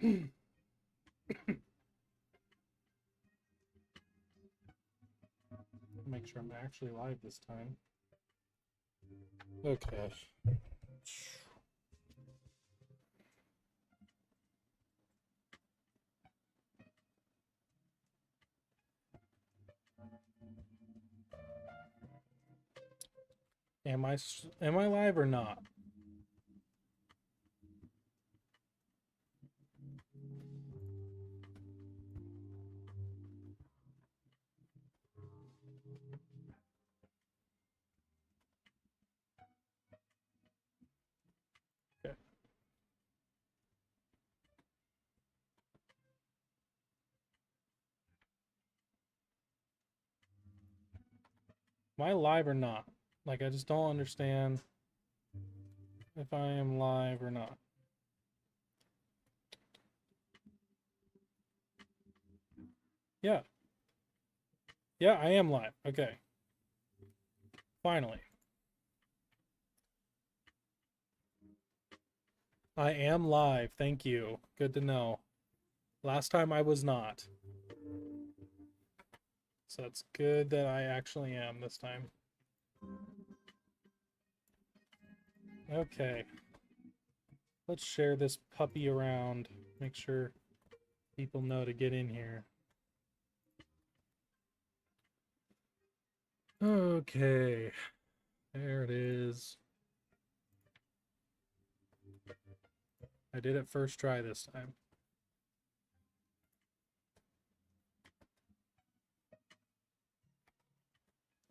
Make sure I'm actually live this time. Okay. Am I live or not? Okay. Am I live or not? Like, I just don't understand if I am live or not. Yeah. Yeah, I am live. Okay. Finally. I am live. Thank you. Good to know. Last time I was not. So it's good that I actually am this time. Okay. Let's share this puppy around. Make sure people know to get in here. Okay. There it is. I did it first try this time.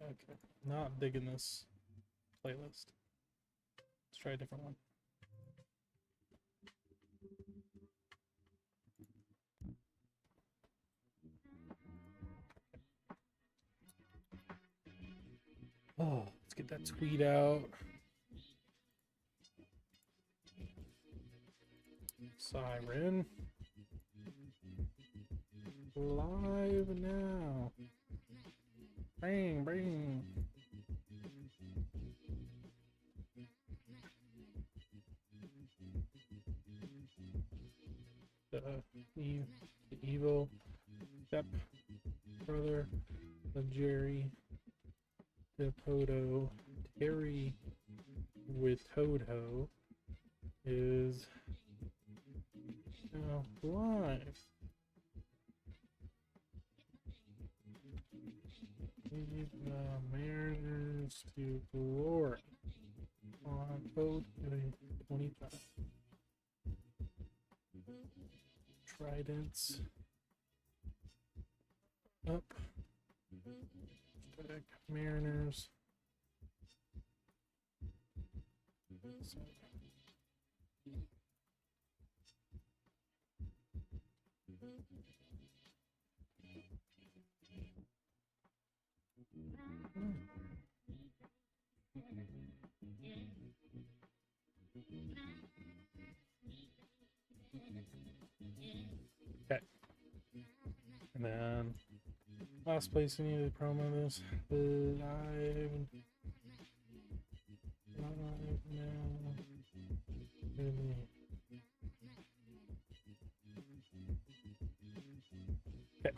Okay. Not digging this playlist. Let's try a different one. Oh, let's get that tweet out. Siren. Live now. Bang, bang. The evil step brother of Jerry Witoto, Terry Witoto, is now live. Lead the Mariners to glory on code 25. Tridents up. Static Mariners. So. Okay. And then last place we need to promo this. The live now. Really. Okay.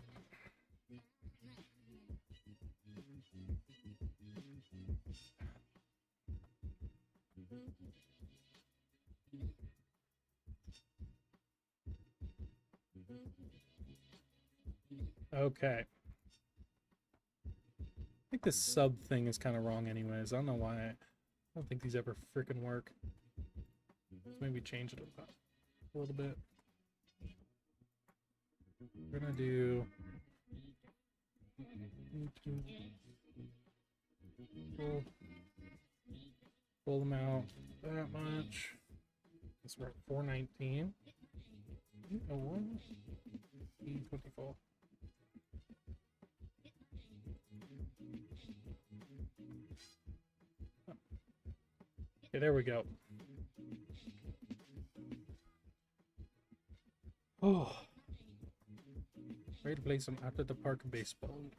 Okay. I think this sub thing is kind of wrong anyways. I don't know why. I don't think these ever freaking work. Let's maybe change it a little bit. We're gonna do pull them out that much. This we're at 419. Oh, 1 E24. Okay, there we go. Oh, ready to play some after the park baseball.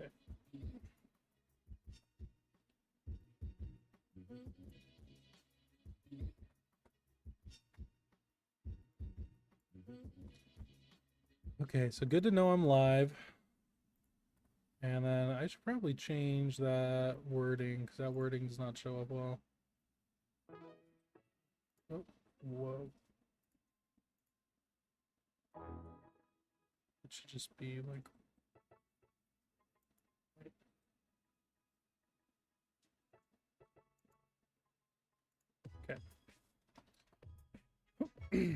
Okay. Okay, so good to know I'm live. And then I should probably change that wording because that wording does not show up well. Oh, whoa. It should just be like... Okay. Okay.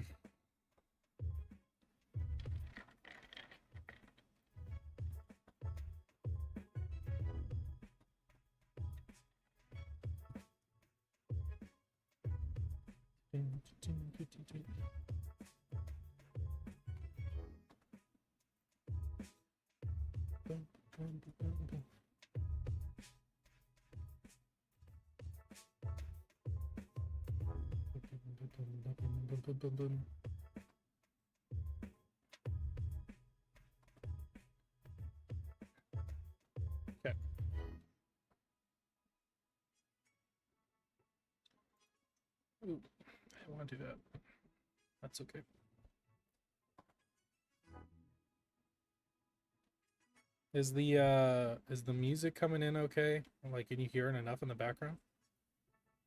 Ooh, I don't want to do that. That's okay. Is the music coming in okay? Like, can you hear it enough in the background?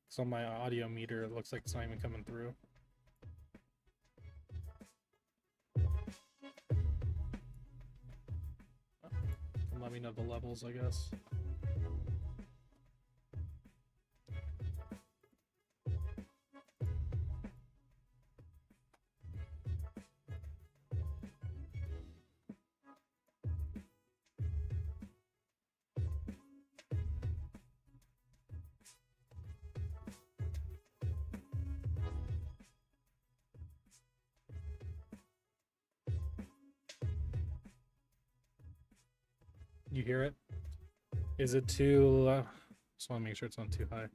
Because on my audio meter, it looks like it's not even coming through. Let me know the levels, I guess. You hear it? Is it too... just want to make sure it's not too high.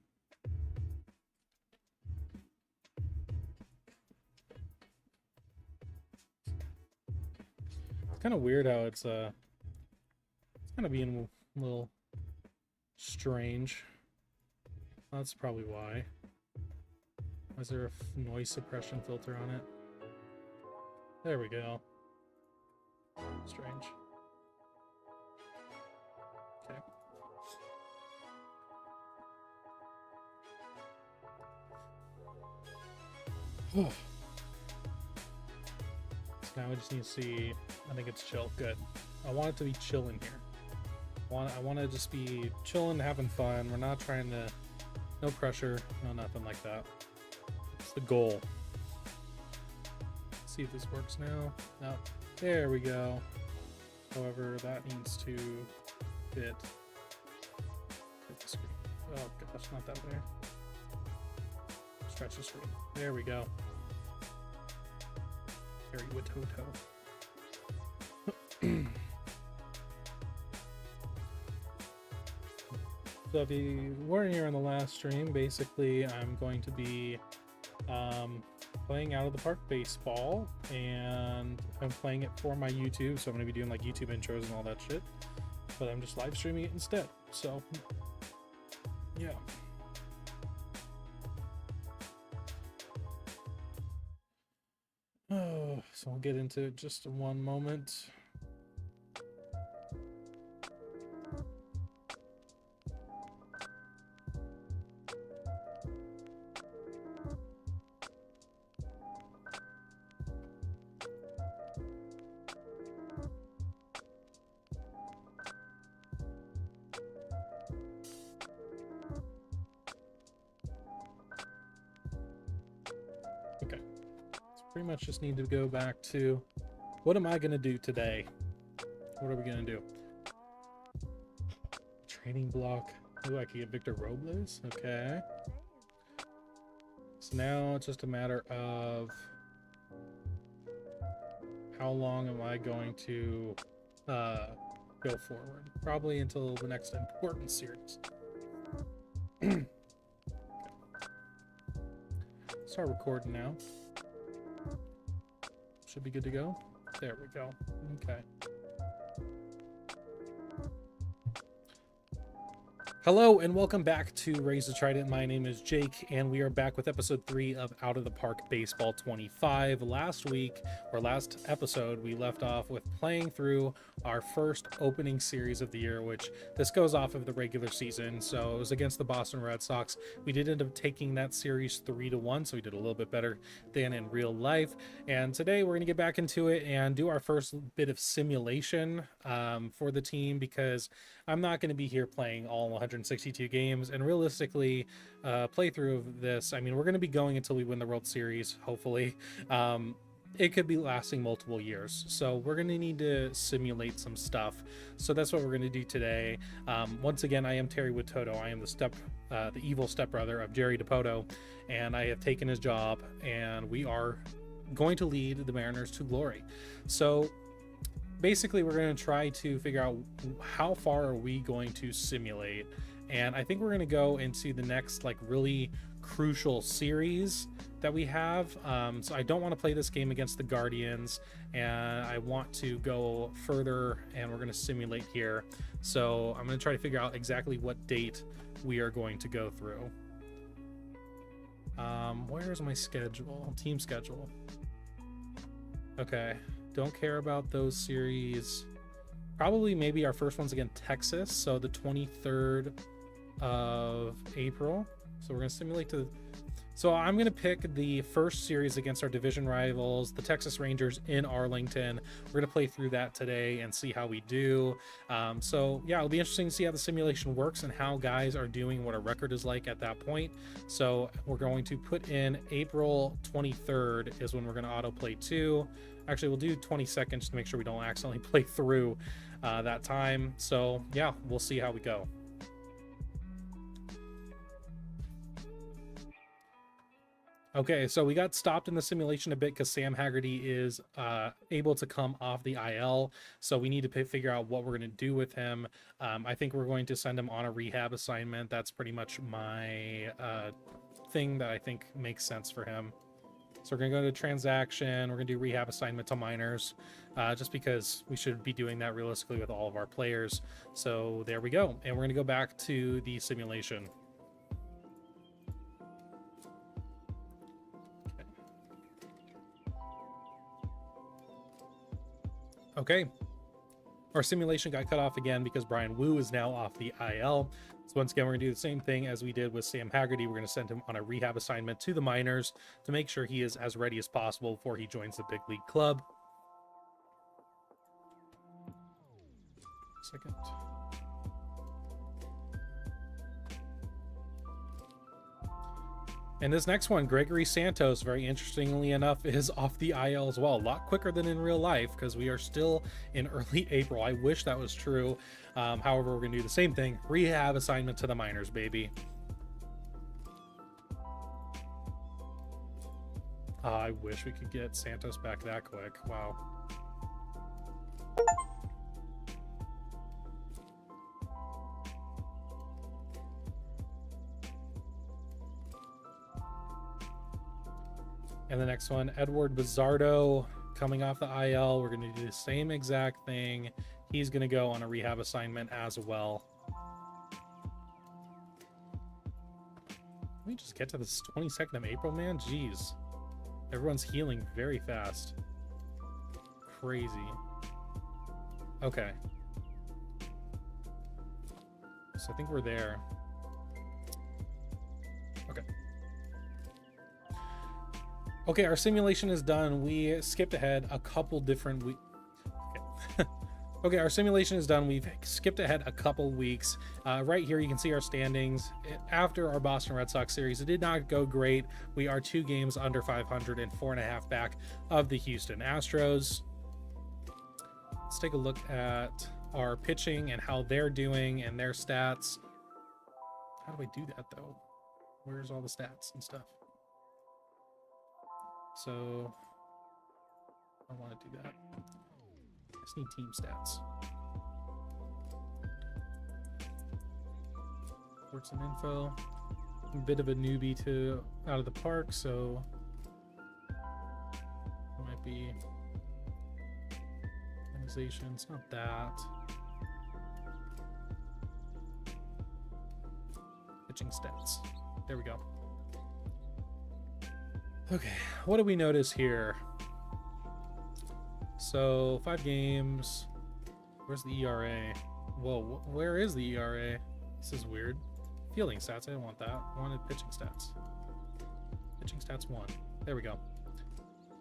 It's kind of weird how it's kind of being a little strange. That's probably why. Is there a noise suppression filter on it? There we go. Strange. Okay. So now we just need to see. I think it's chill. Good. I want it to be chill in here. I want to just be chilling, having fun. We're not trying to. No pressure. No nothing like that. It's the goal. Let's see if this works now. No. There we go. However, that needs to fit the screen. Oh gosh, not that way. Stretch the screen. There we go. Very Witoto. So if you weren't here on the last stream, basically I'm going to be playing Out of the Park Baseball, and I'm playing it for my YouTube, so I'm going to be doing like YouTube intros and all that shit, but I'm just live streaming it instead, so yeah. Oh, so I'll get into it just in one moment. Pretty much just need to go back to what am I gonna do today? What are we gonna do? Training block. Ooh, I could get Victor Robles. Okay. So now it's just a matter of how long am I going to go forward? Probably until the next important series. Okay. Start recording now. Should be good to go. There we go. Okay. Hello and welcome back to Raise the Trident. My name is Jake and we are back with episode 3 of Out of the Park Baseball 25. Last episode, we left off with playing through our first opening series of the year, which this goes off of the regular season. So it was against the Boston Red Sox. We did end up taking that series 3-1, so we did a little bit better than in real life. And today we're going to get back into it and do our first bit of simulation for the team, because I'm not going to be here playing all 162 games, and realistically, playthrough of this, I mean, we're going to be going until we win the World Series, hopefully. It could be lasting multiple years, so we're going to need to simulate some stuff. So that's what we're going to do today. Once again, I am Terry Witoto. I am the evil stepbrother of Jerry DePoto, and I have taken his job, and we are going to lead the Mariners to glory. So basically, we're going to try to figure out how far are we going to simulate, and I think we're going to go into the next like really crucial series that we have. So I don't want to play this game against the Guardians, and I want to go further, and we're going to simulate here. So I'm going to try to figure out exactly what date we are going to go through. Where's my schedule? Team schedule. Okay. Don't care about those series. Probably maybe our first one's against Texas, so the 23rd of April. So we're going to simulate to... So I'm going to pick the first series against our division rivals, the Texas Rangers in Arlington. We're going to play through that today and see how we do. So yeah, it'll be interesting to see how the simulation works and how guys are doing, what a record is like at that point. So we're going to put in April 23rd is when we're going to autoplay 2. Actually, we'll do 20 seconds to make sure we don't accidentally play through that time. So yeah, we'll see how we go. Okay, so we got stopped in the simulation a bit because Sam Haggerty is able to come off the IL. So we need to figure out what we're going to do with him. I think we're going to send him on a rehab assignment. That's pretty much my thing that I think makes sense for him. So we're going to go to transaction. We're going to do rehab assignment to minors, just because we should be doing that realistically with all of our players. So there we go. And we're going to go back to the simulation. Okay. Our simulation got cut off again because Brian Wu is now off the IL. So once again, we're going to do the same thing as we did with Sam Haggerty. We're going to send him on a rehab assignment to the minors to make sure he is as ready as possible before he joins the big league club. Second. And this next one, Gregory Santos, very interestingly enough, is off the IL as well. A lot quicker than in real life because we are still in early April. I wish that was true. However, we're going to do the same thing. Rehab assignment to the minors, baby. I wish we could get Santos back that quick. Wow. And the next one, Edward Bizzardo, coming off the IL. We're going to do the same exact thing. He's going to go on a rehab assignment as well. Let me just get to this 22nd of April, man. Jeez. Everyone's healing very fast. Crazy. Okay. So I think we're there. Okay. Okay, our simulation is done. We skipped ahead a couple different weeks. Okay. Okay, our simulation is done. We've skipped ahead a couple weeks. Right here, you can see our standings. After our Boston Red Sox series, it did not go great. We are 2 games under 500 and 4.5 back of the Houston Astros. Let's take a look at our pitching and how they're doing and their stats. How do I do that, though? Where's all the stats and stuff? So I don't want to do that. I just need team stats. Reports and info. I'm a bit of a newbie to Out of the Park, so it might be organization. It's not that. pitching stats. There we go. Okay, what do we notice here? So 5 games. Where's the ERA? Whoa, where is the ERA? This is weird. Fielding stats, I didn't want that. I wanted pitching stats. Pitching stats 1. There we go.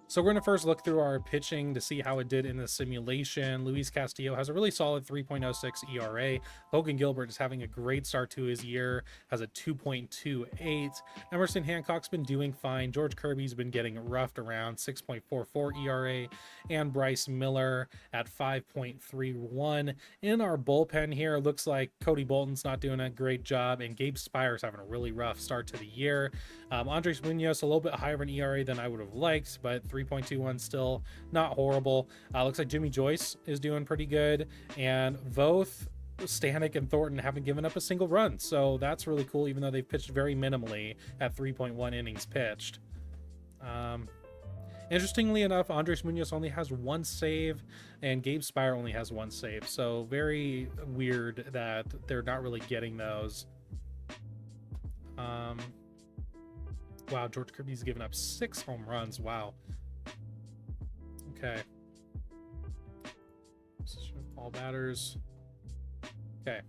So we're going to first look through our pitching to see how it did in the simulation. Luis Castillo has a really solid 3.06 ERA. Logan Gilbert is having a great start to his year, has a 2.28. Emerson Hancock's been doing fine. George Kirby's been getting roughed around, 6.44 ERA. And Bryce Miller at 5.31. In our bullpen here, it looks like Cody Bolton's not doing a great job, and Gabe Spire's having a really rough start to the year. Andres Munoz, a little bit higher of an ERA than I would have liked, but 3.21 still not horrible. Looks like Jimmy Joyce is doing pretty good, and both Stanek and Thornton haven't given up a single run, so that's really cool, even though they've pitched very minimally at 3.1 innings pitched. Interestingly enough, Andres Munoz only has 1 save, and Gabe Spire only has 1 save, so very weird that they're not really getting those. Wow, George Kirby's given up 6 home runs. Wow. Okay. All batters. Okay.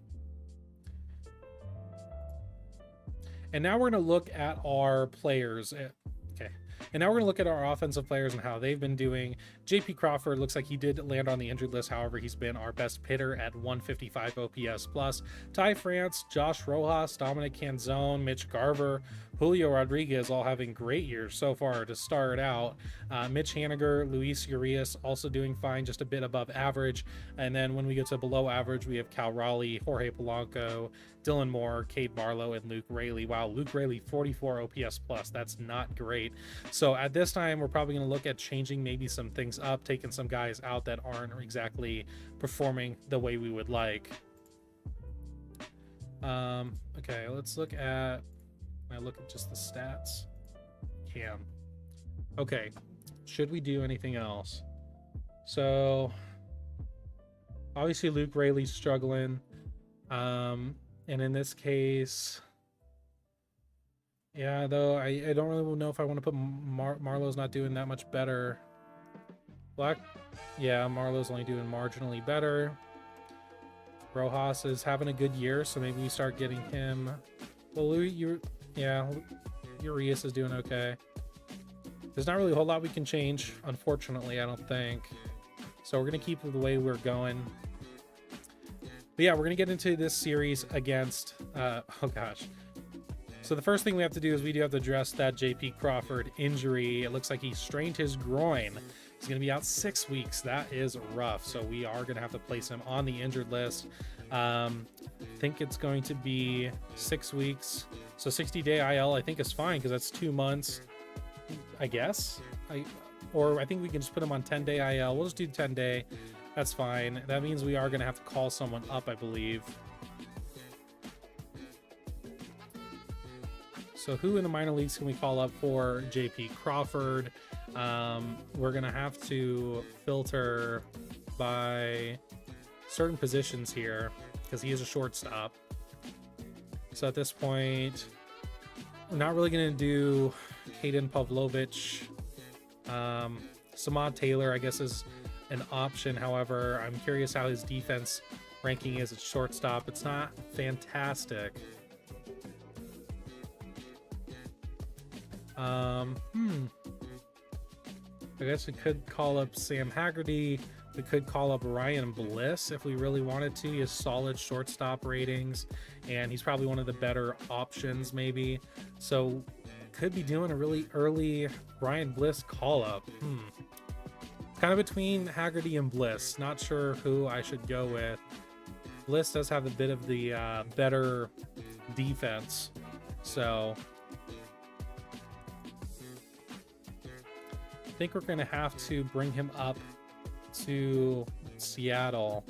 And now we're going to look at our players. Okay. And now we're going to look at our offensive players and how they've been doing. JP Crawford looks like he did land on the injured list. However, he's been our best hitter at 155 OPS plus. Ty France, Josh Rojas, Dominic Canzone, Mitch Garver, Julio Rodriguez all having great years so far to start out. Mitch Haniger, Luis Urias also doing fine, just a bit above average. And then when we get to below average, we have Cal Raleigh, Jorge Polanco, Dylan Moore, Cade Barlow, and Luke Raley. Wow, Luke Raley, 44 OPS plus. That's not great. So at this time, we're probably going to look at changing maybe some things up, taking some guys out that aren't exactly performing the way we would like. Okay, let's look at... I look at just the stats. Cam. Okay, should we do anything else? So obviously Luke Raley's struggling, and in this case, yeah, though I don't really know if I want to put Marlowe's not doing that much better. Black, yeah, Marlowe's only doing marginally better. Rojas is having a good year, so maybe we start getting him. Well, Urias is doing okay. There's not really a whole lot we can change, unfortunately, I don't think. So we're going to keep it the way we're going. But yeah, we're going to get into this series against... oh, gosh. So the first thing we have to do is we do have to address that JP Crawford injury. It looks like he strained his groin. He's going to be out 6 weeks. That is rough. So we are going to have to place him on the injured list. I think it's going to be 6 weeks. So 60-day IL I think is fine because that's 2 months, I guess. Or I think we can just put him on 10-day IL. We'll just do 10-day. That's fine. That means we are going to have to call someone up, I believe. So who in the minor leagues can we call up for JP Crawford? We're going to have to filter by certain positions here because he is a shortstop. So at this point, we're not really going to do Caden Pavlovich. Samad Taylor, I guess, is an option. However, I'm curious how his defense ranking is at shortstop. It's not fantastic. I guess we could call up Sam Haggerty. We could call up Ryan Bliss if we really wanted to. He has solid shortstop ratings, and he's probably one of the better options, maybe. So could be doing a really early Ryan Bliss call-up. Kind of between Haggerty and Bliss. Not sure who I should go with. Bliss does have a bit of the better defense, so I think we're going to have to bring him up to Seattle.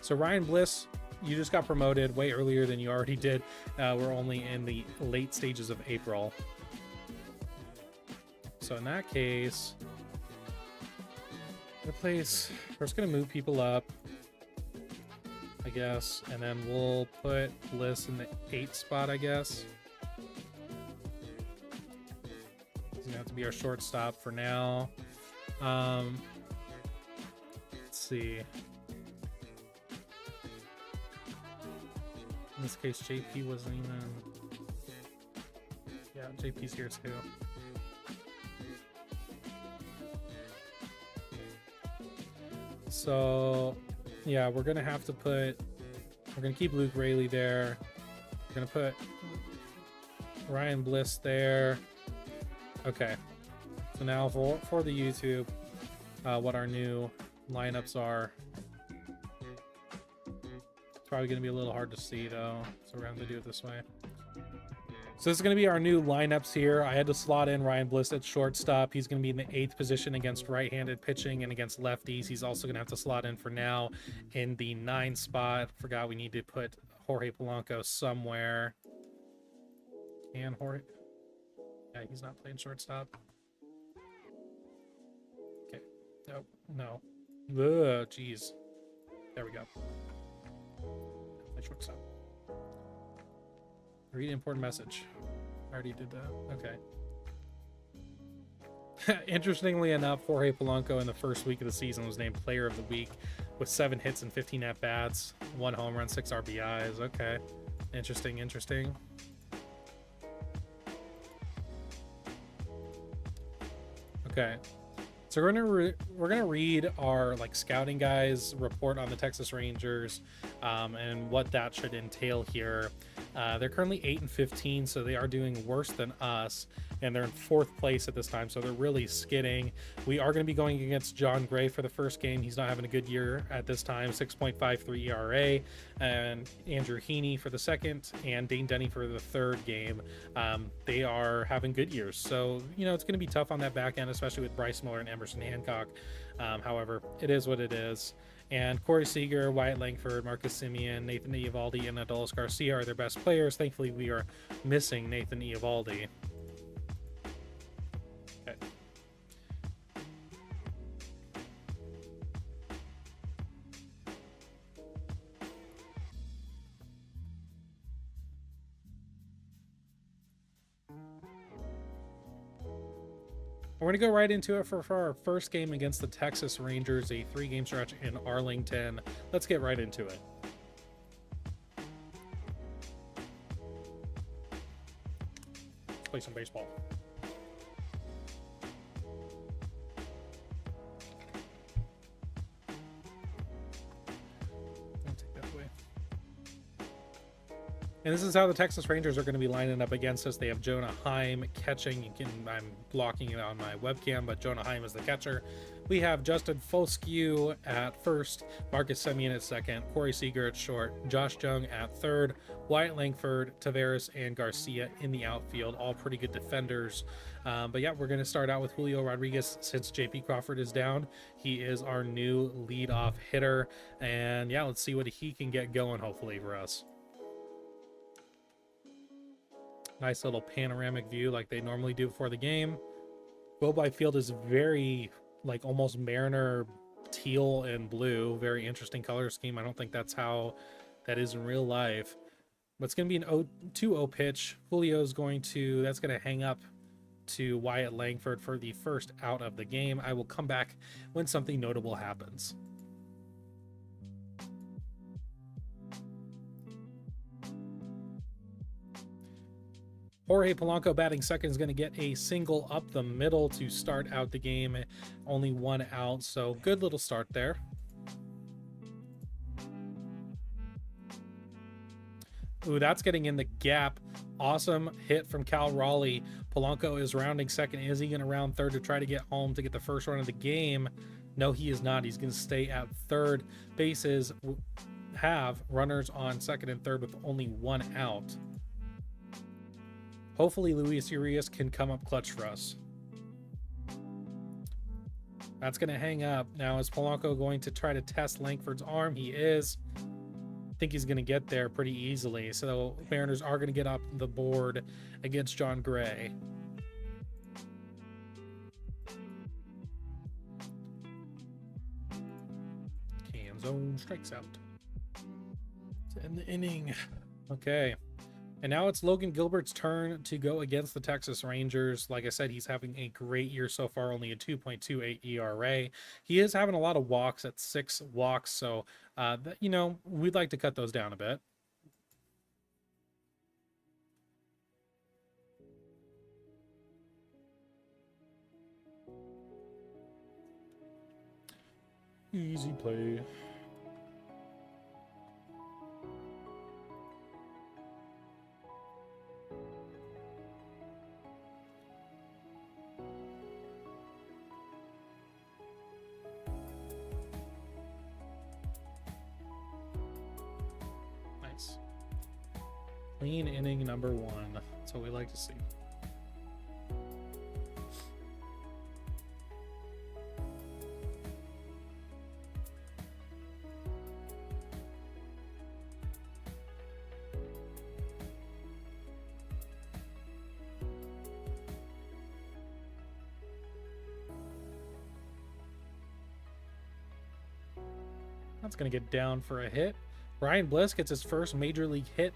So Ryan Bliss, you just got promoted way earlier than you already did. We're only in the late stages of April. So in that case, we're just going to move people up. I I guess, and then we'll put Bliss in the 8th spot, I guess. He's gonna have to be our shortstop for now. Let's see. In this case, JP wasn't even... Yeah, JP's here too. So, yeah, we're gonna have to put... We're gonna keep Luke Rayleigh there. We're gonna put Ryan Bliss there. Okay. So now for the YouTube, what our new lineups are. It's probably gonna be a little hard to see though, so we're gonna have to do it this way. So this is going to be our new lineups here. I had to slot in Ryan Bliss at shortstop. He's going to be in the 8th position against right-handed pitching and against lefties. He's also going to have to slot in for now in the 9th spot. Forgot we need to put Jorge Polanco somewhere. And Jorge... Yeah, he's not playing shortstop. Okay. Nope. No. Ugh, jeez. There we go. Play shortstop. Read important message. I already did that. Okay. Interestingly enough, Jorge Polanco in the first week of the season was named Player of the Week with 7 hits and 15 at-bats, 1 home run, 6 RBIs. Okay. Interesting. Okay. So we're gonna read our scouting guys report on the Texas Rangers, and what that should entail here. They're currently 8-15, so they are doing worse than us, and they're in 4th place at this time, so they're really skidding. We are going to be going against John Gray for the first game. He's not having a good year at this time, 6.53 ERA, and Andrew Heaney for the second, and Dane Denny for the 3rd game. They are having good years, so it's going to be tough on that back end, especially with Bryce Miller and Emerson Hancock. However, it is what it is. And Corey Seager, Wyatt Langford, Marcus Semien, Nathan Eovaldi, and Adolis Garcia are their best players. Thankfully, we are missing Nathan Eovaldi. Okay. We're going to go right into it for our first game against the Texas Rangers, a 3-game stretch in Arlington. Let's get right into it. Let's play some baseball. I'll take that away. And this is how the Texas Rangers are going to be lining up against us. They have Jonah Heim catching. I'm blocking it on my webcam, but Jonah Heim is the catcher. We have Justin Foscue at first, Marcus Semien at second, Corey Seager at short, Josh Jung at third, Wyatt Langford, Taveras, and Garcia in the outfield. All pretty good defenders. But yeah, we're going to start out with Julio Rodriguez since JP Crawford is down. He is our new leadoff hitter. And yeah, let's see what he can get going, hopefully, for us. Nice little panoramic view like they normally do before the game. Wilby Field is very, almost Mariner teal and blue. Very interesting color scheme. I don't think that's how that is in real life. But it's going to be an 2-0 pitch. Julio's that's going to hang up to Wyatt Langford for the first out of the game. I will come back when something notable happens. Jorge Polanco batting second is going to get a single up the middle to start out the game. Only 1 out, so good little start there. Ooh, that's getting in the gap. Awesome hit from Cal Raleigh. Polanco is rounding second. Is he going to round third to try to get home to get the first run of the game? No, he is not. He's going to stay at third. Bases have runners on second and third with only 1 out. Hopefully Luis Urias can come up clutch for us. That's going to hang up. Now is Polanco going to try to test Langford's arm? He is. I think he's going to get there pretty easily. So Mariners are going to get up the board against John Gray. Can zone strikes out. To end the inning. Okay. And now it's Logan Gilbert's turn to go against the Texas Rangers. Like I said, he's having a great year so far, only a 2.28 ERA. He is having a lot of walks at 6 walks, so, you know, we'd like to cut those down a bit. Easy play. Nice. Clean inning number 1. That's what we like to see. That's going to get down for a hit. Ryan Bliss gets his first major league hit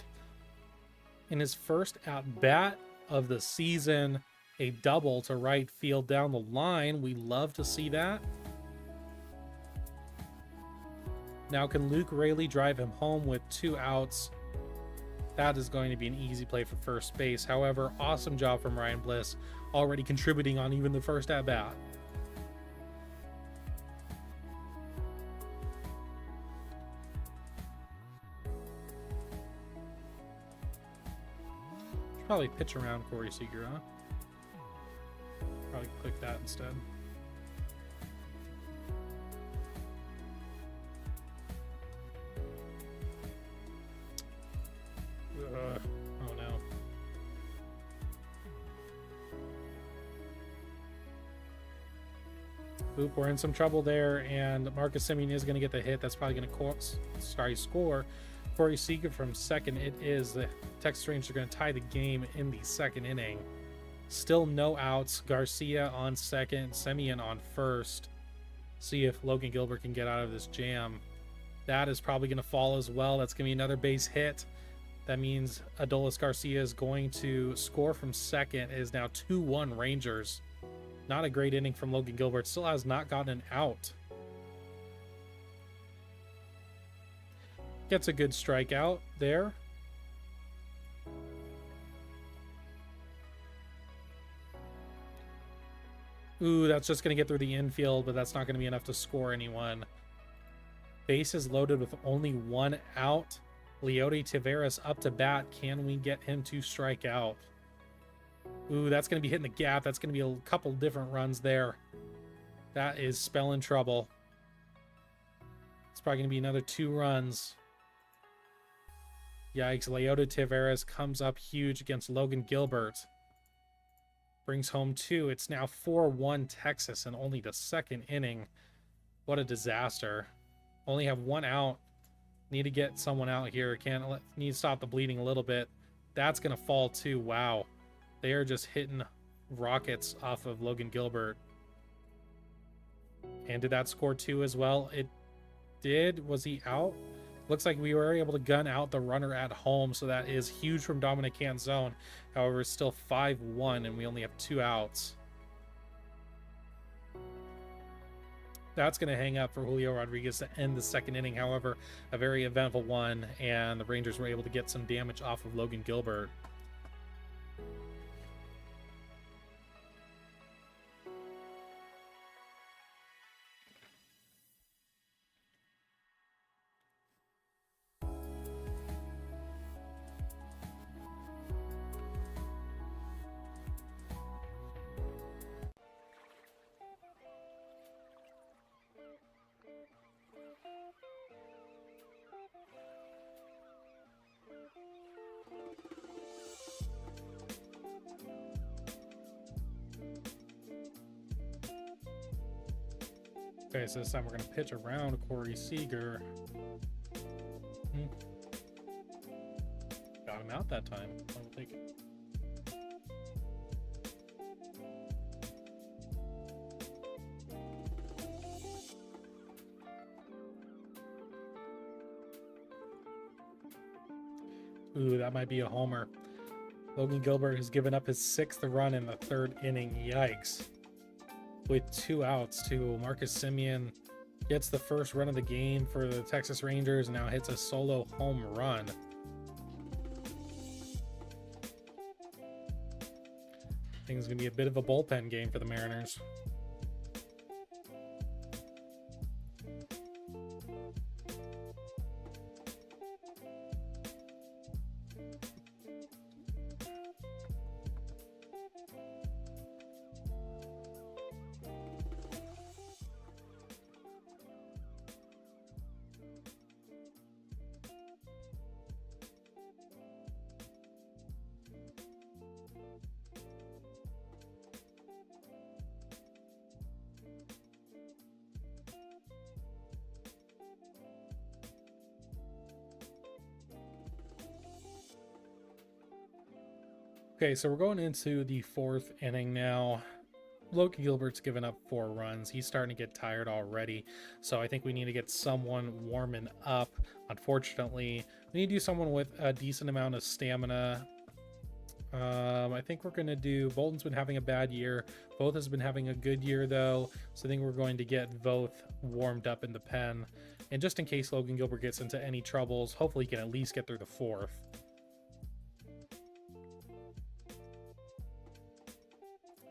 in his first at bat of the season. A double to right field down the line. We love to see that. Now can Luke Raley drive him home with 2 outs? That is going to be an easy play for first base. However, awesome job from Ryan Bliss, already contributing on even the first at bat. Probably pitch around Corey Seager, huh? Probably click that instead. Oh no. Oop, we're in some trouble there, and Marcus Semien is going to get the hit. That's probably going to score. Corey Seager from second. It is. The Texas Rangers are going to tie the game in the second inning. Still no outs. Garcia on second, Semien on first. See if Logan Gilbert can get out of this jam. That is probably going to fall as well. That's going to be another base hit. That means Adolis Garcia is going to score from second. It is now 2-1 Rangers. Not a great inning from Logan Gilbert. Still has not gotten an out. Gets a good strikeout there. Ooh, that's just going to get through the infield, but that's not going to be enough to score anyone. Bases loaded with only 1 out. Leody Taveras up to bat. Can we get him to strike out? Ooh, that's going to be hitting the gap. That's going to be a couple different runs there. That is spelling trouble. It's probably going to be another 2 runs. Yikes, Leody Taveras comes up huge against Logan Gilbert. Brings home 2. It's now 4-1 Texas in only the second inning. What a disaster. Only have 1 out. Need to get someone out here. Need to stop the bleeding a little bit. That's going to fall too. Wow. They are just hitting rockets off of Logan Gilbert. And did that score 2 as well? It did. Was he out? Looks like we were able to gun out the runner at home, so that is huge from Dominic Canzone. However, it's still 5-1, and we only have 2 outs. That's going to hang up for Julio Rodriguez to end the second inning. However, a very eventful one, and the Rangers were able to get some damage off of Logan Gilbert. Okay, so this time we're going to pitch around Corey Seager. Got him out that time. I'll take it. Ooh, that might be a homer. Logan Gilbert has given up his 6th run in the 3rd inning. Yikes. With 2 outs, too. Marcus Semien gets the first run of the game for the Texas Rangers and now hits a solo home run. I think it's going to be a bit of a bullpen game for the Mariners. Okay, so we're going into the 4th inning now. Logan Gilbert's given up 4 runs. He's starting to get tired already, so I think we need to get someone warming up. Unfortunately, we need to do someone with a decent amount of stamina. I think we're going to do... Bolton's been having a bad year. Voth has been having a good year, though, so I think we're going to get Voth warmed up in the pen. And just in case Logan Gilbert gets into any troubles, hopefully he can at least get through the 4th.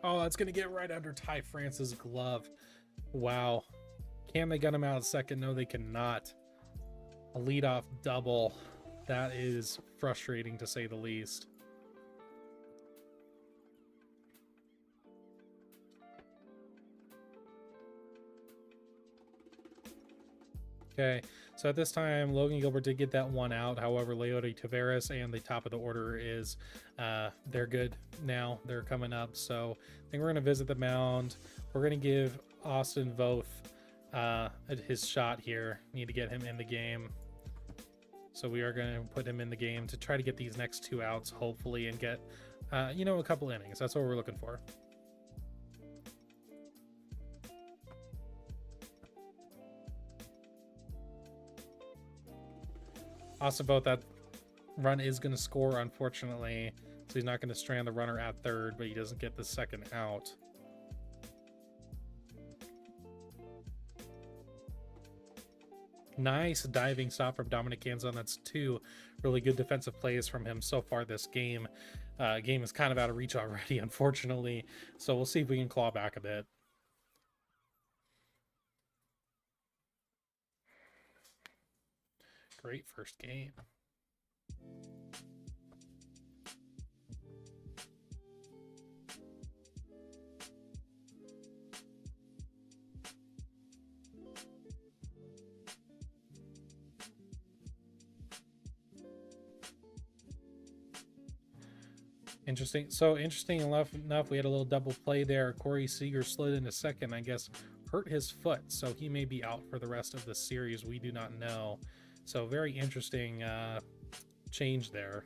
Oh, that's going to get right under Ty France's glove. Wow. Can they get him out of second? No, they cannot. A leadoff double. That is frustrating, to say the least. Okay, so at this time, Logan Gilbert did get that 1 out. However, Leody Taveras and the top of the order is, they're good now. They're coming up. So I think we're going to visit the mound. We're going to give Austin Voth his shot here. Need to get him in the game. So we are going to put him in the game to try to get these next 2 outs, hopefully, and get, a couple innings. That's what we're looking for. Austin Voth, that run is going to score, unfortunately. So he's not going to strand the runner at third, but he doesn't get the second out. Nice diving stop from Dominic Canzone. That's 2 really good defensive plays from him so far this game. Game is kind of out of reach already, unfortunately. So we'll see if we can claw back a bit. Great first game. Interesting. So interesting enough, we had a little double play there. Corey Seager slid into second, I guess, hurt his foot, so he may be out for the rest of the series. We do not know. So very interesting change there.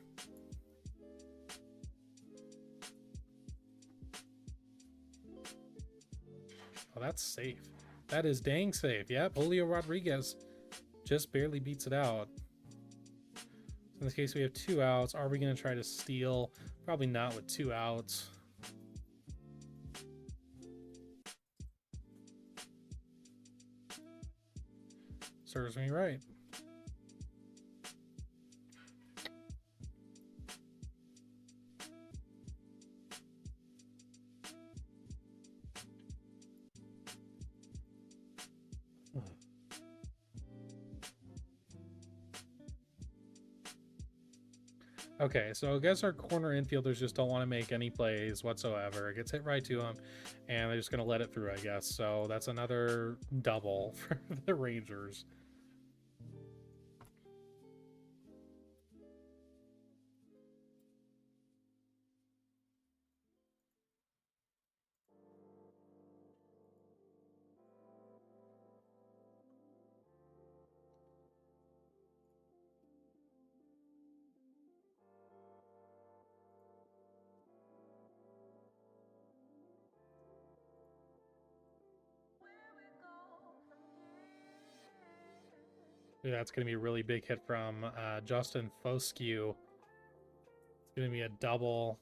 Oh, that's safe. That is dang safe. Yep, Julio Rodriguez just barely beats it out. In this case, we have 2 outs. Are we going to try to steal? Probably not with 2 outs. Serves me right. Okay, so I guess our corner infielders just don't want to make any plays whatsoever. It gets hit right to them, and they're just going to let it through, I guess. So that's another double for the Rangers. That's going to be a really big hit from Justin Foscue. Gonna be a double.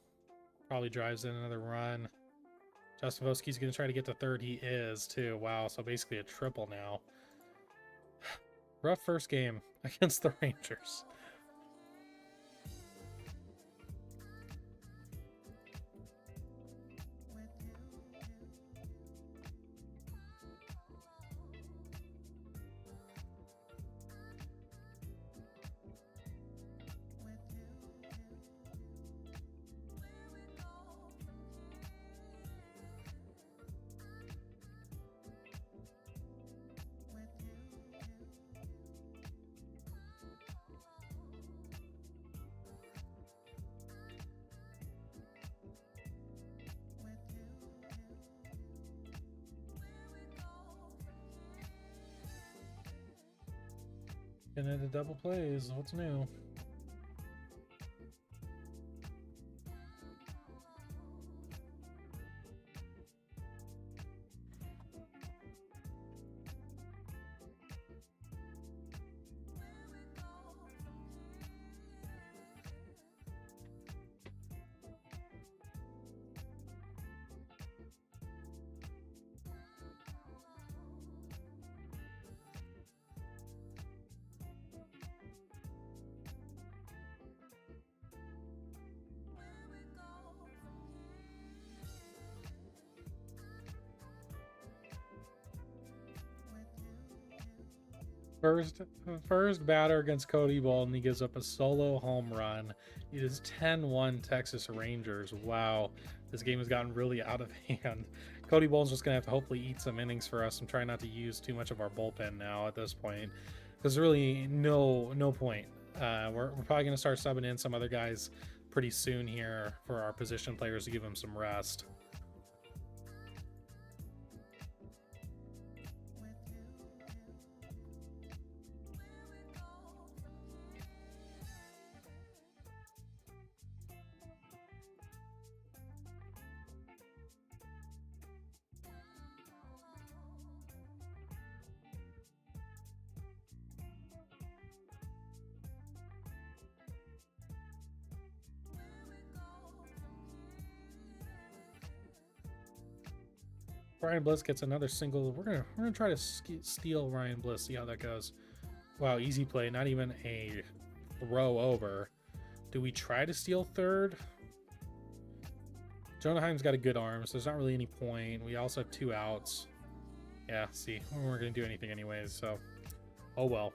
Probably drives in another run. Justifowski's gonna try to get to third. He is too. Wow, so basically a triple now. Rough first game against the Rangers. And then the double plays. What's new? First batter against Cody Bolton, he gives up a solo home run. It is 10-1 Texas Rangers. Wow, this game has gotten really out of hand. Cody Bolton's just gonna have to hopefully eat some innings for us and try not to use too much of our bullpen now at this point. There's really no point. We're probably gonna start subbing in some other guys pretty soon here for our position players to give them some rest. Ryan Bliss gets another single. We're gonna try to steal Ryan Bliss. See how that goes. Wow, easy play. Not even a throw over. Do we try to steal third? Jonah Heim's got a good arm, so there's not really any point. We also have 2 outs. Yeah, see, we weren't gonna do anything anyways. So, oh well.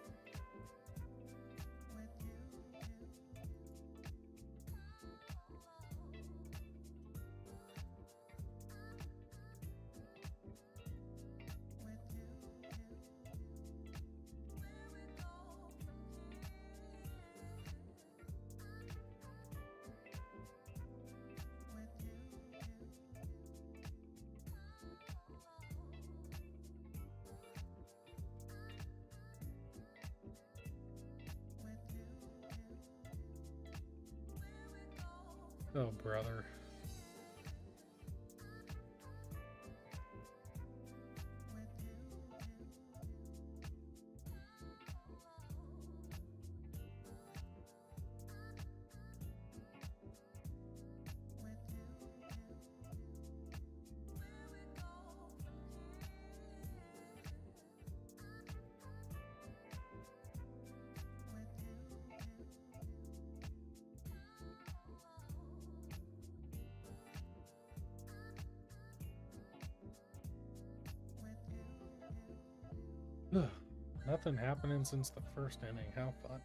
Oh, brother. Nothing happening since the first inning. How fun.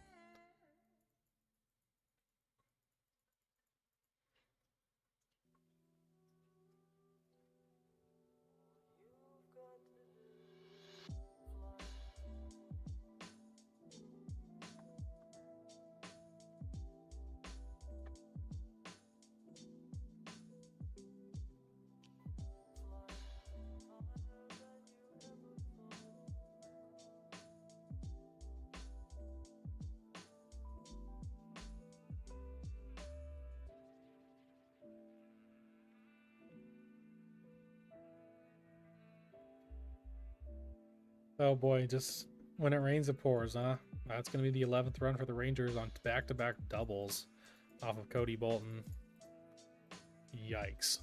Oh boy, just when it rains, it pours, huh? That's going to be the 11th run for the Rangers on back-to-back doubles. off of Cody Bolton. Yikes.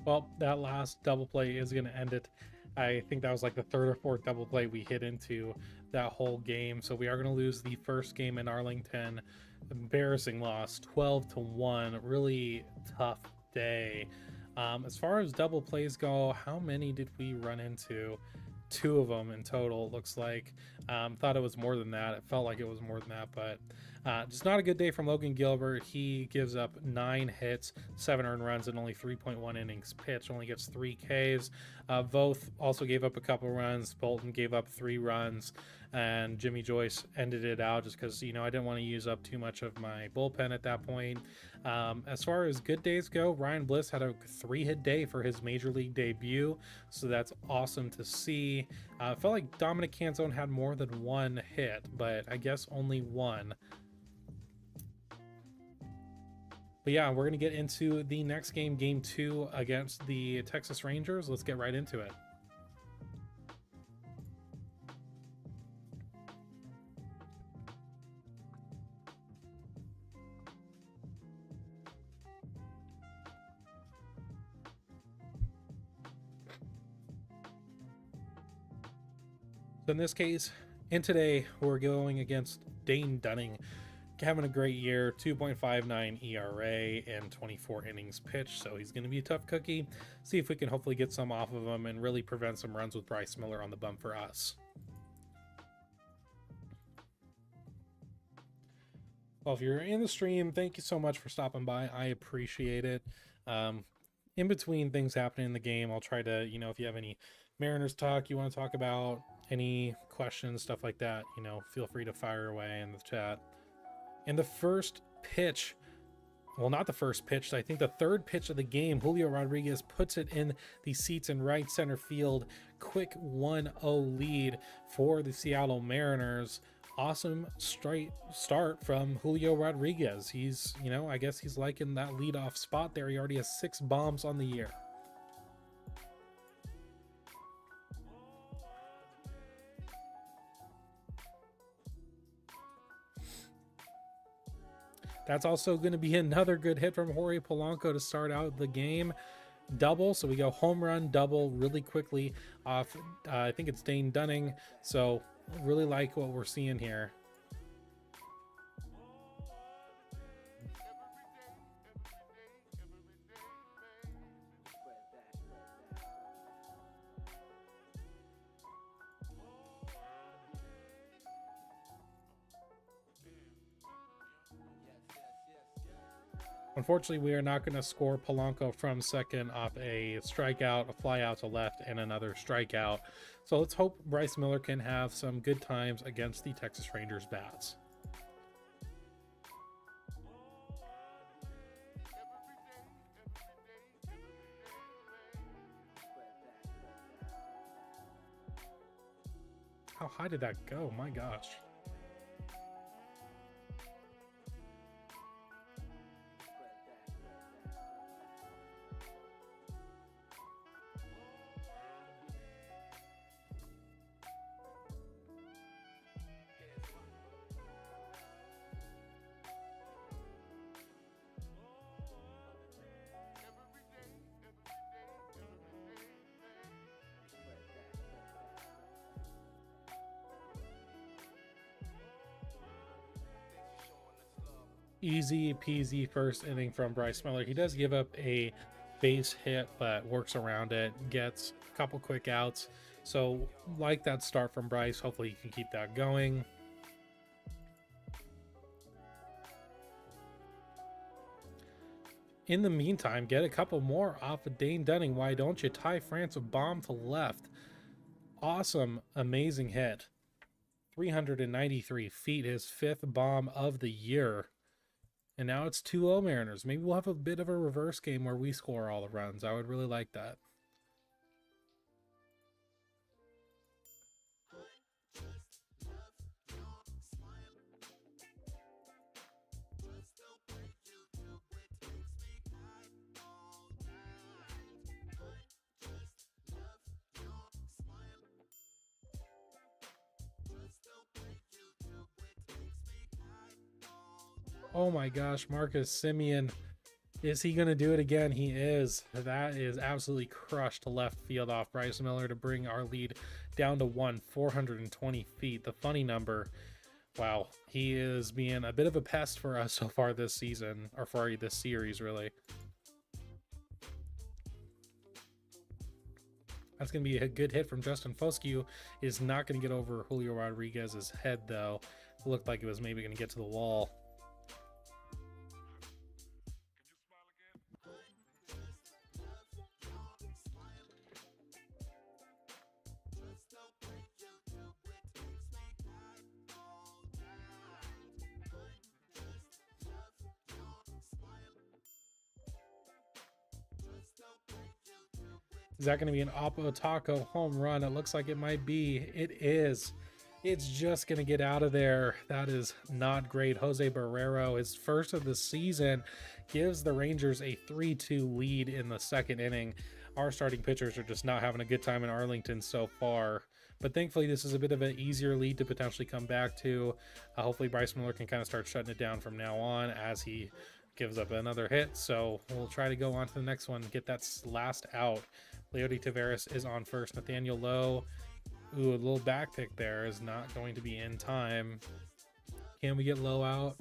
Well, that last double play is going to end it. I think that was like the third or fourth double play we hit into that whole game. So we are going to lose the first game in Arlington. Embarrassing loss, 12-1. Really tough day. As far as double plays go, how many did we run into? 2 of them in total, it looks like. Thought it was more than that. It felt like it was more than that, but just not a good day from Logan Gilbert. He gives up 9 hits, 7 earned runs, and only 3.1 innings pitched. Only gets 3 Ks. Voth also gave up a couple runs. Bolton gave up 3 runs, and Jimmy Joyce ended it out just because, you know, I didn't want to use up too much of my bullpen at that point. As far as good days go, Ryan Bliss had a 3-hit day for his major league debut, so that's awesome to see. Felt like Dominic Canzone had more than 1 hit, but I guess only 1. But yeah, we're going to get into the next game, game 2 against the Texas Rangers. Let's get right into it. So in this case, and today we're going against Dane Dunning, having a great year, 2.59 ERA and 24 innings pitched, so he's going to be a tough cookie. See if we can hopefully get some off of him and really prevent some runs with Bryce Miller on the bump for us. Well, if you're in the stream, thank you so much for stopping by. I appreciate it. In between things happening in the game, I'll try to, you know, if you have any Mariners talk you want to talk about, any questions, stuff like that, you know, feel free to fire away in the chat. And the first pitch, well, not the first pitch, I think the third pitch of the game, Julio Rodriguez puts it in the seats in right center field. Quick 1-0 lead for the Seattle Mariners. Awesome straight start from Julio Rodriguez. He's, you know, I guess he's liking that leadoff spot there. He already has 6 bombs on the year. That's also going to be another good hit from Jorge Polanco to start out the game. Double, so we go home run, double really quickly off, I think it's Dane Dunning. So really like what we're seeing here. Unfortunately, we are not going to score Polanco from second off a strikeout, a fly out to left, and another strikeout. So let's hope Bryce Miller can have some good times against the Texas Rangers bats. How high did that go? My gosh. Easy peasy first inning from Bryce Miller. He does give up a base hit, but works around it, gets a couple quick outs. So, like that start from Bryce, hopefully he can keep that going. In the meantime, get a couple more off of Dane Dunning. Why don't you? Ty France a bomb to left. Awesome, amazing hit. 393 feet, his 5th bomb of the year. And now it's 2-0 Mariners. Maybe we'll have a bit of a reverse game where we score all the runs. I would really like that. Oh my gosh, Marcus Semien. Is he going to do it again? He is. That is absolutely crushed left field off Bryce Miller to bring our lead down to 420 feet. The funny number. Wow, he is being a bit of a pest for us so far this season, or for this series, really. That's going to be a good hit from Justin Foscue. Is not going to get over Julio Rodriguez's head, though. It looked like it was maybe going to get to the wall. Is that going to be an Oppo Taco home run? It looks like it might be. It is. It's just going to get out of there. That is not great. Jose Barrero, his first of the season, gives the Rangers a 3-2 lead in the 2nd inning. Our starting pitchers are just not having a good time in Arlington so far. But thankfully, this is a bit of an easier lead to potentially come back to. Hopefully, Bryce Miller can kind of start shutting it down from now on as he gives up another hit. So we'll try to go on to the next one, get that last out. Leody Taveras is on first. Nathaniel Lowe, ooh, a little back pick there, is not going to be in time. Can we get Lowe out?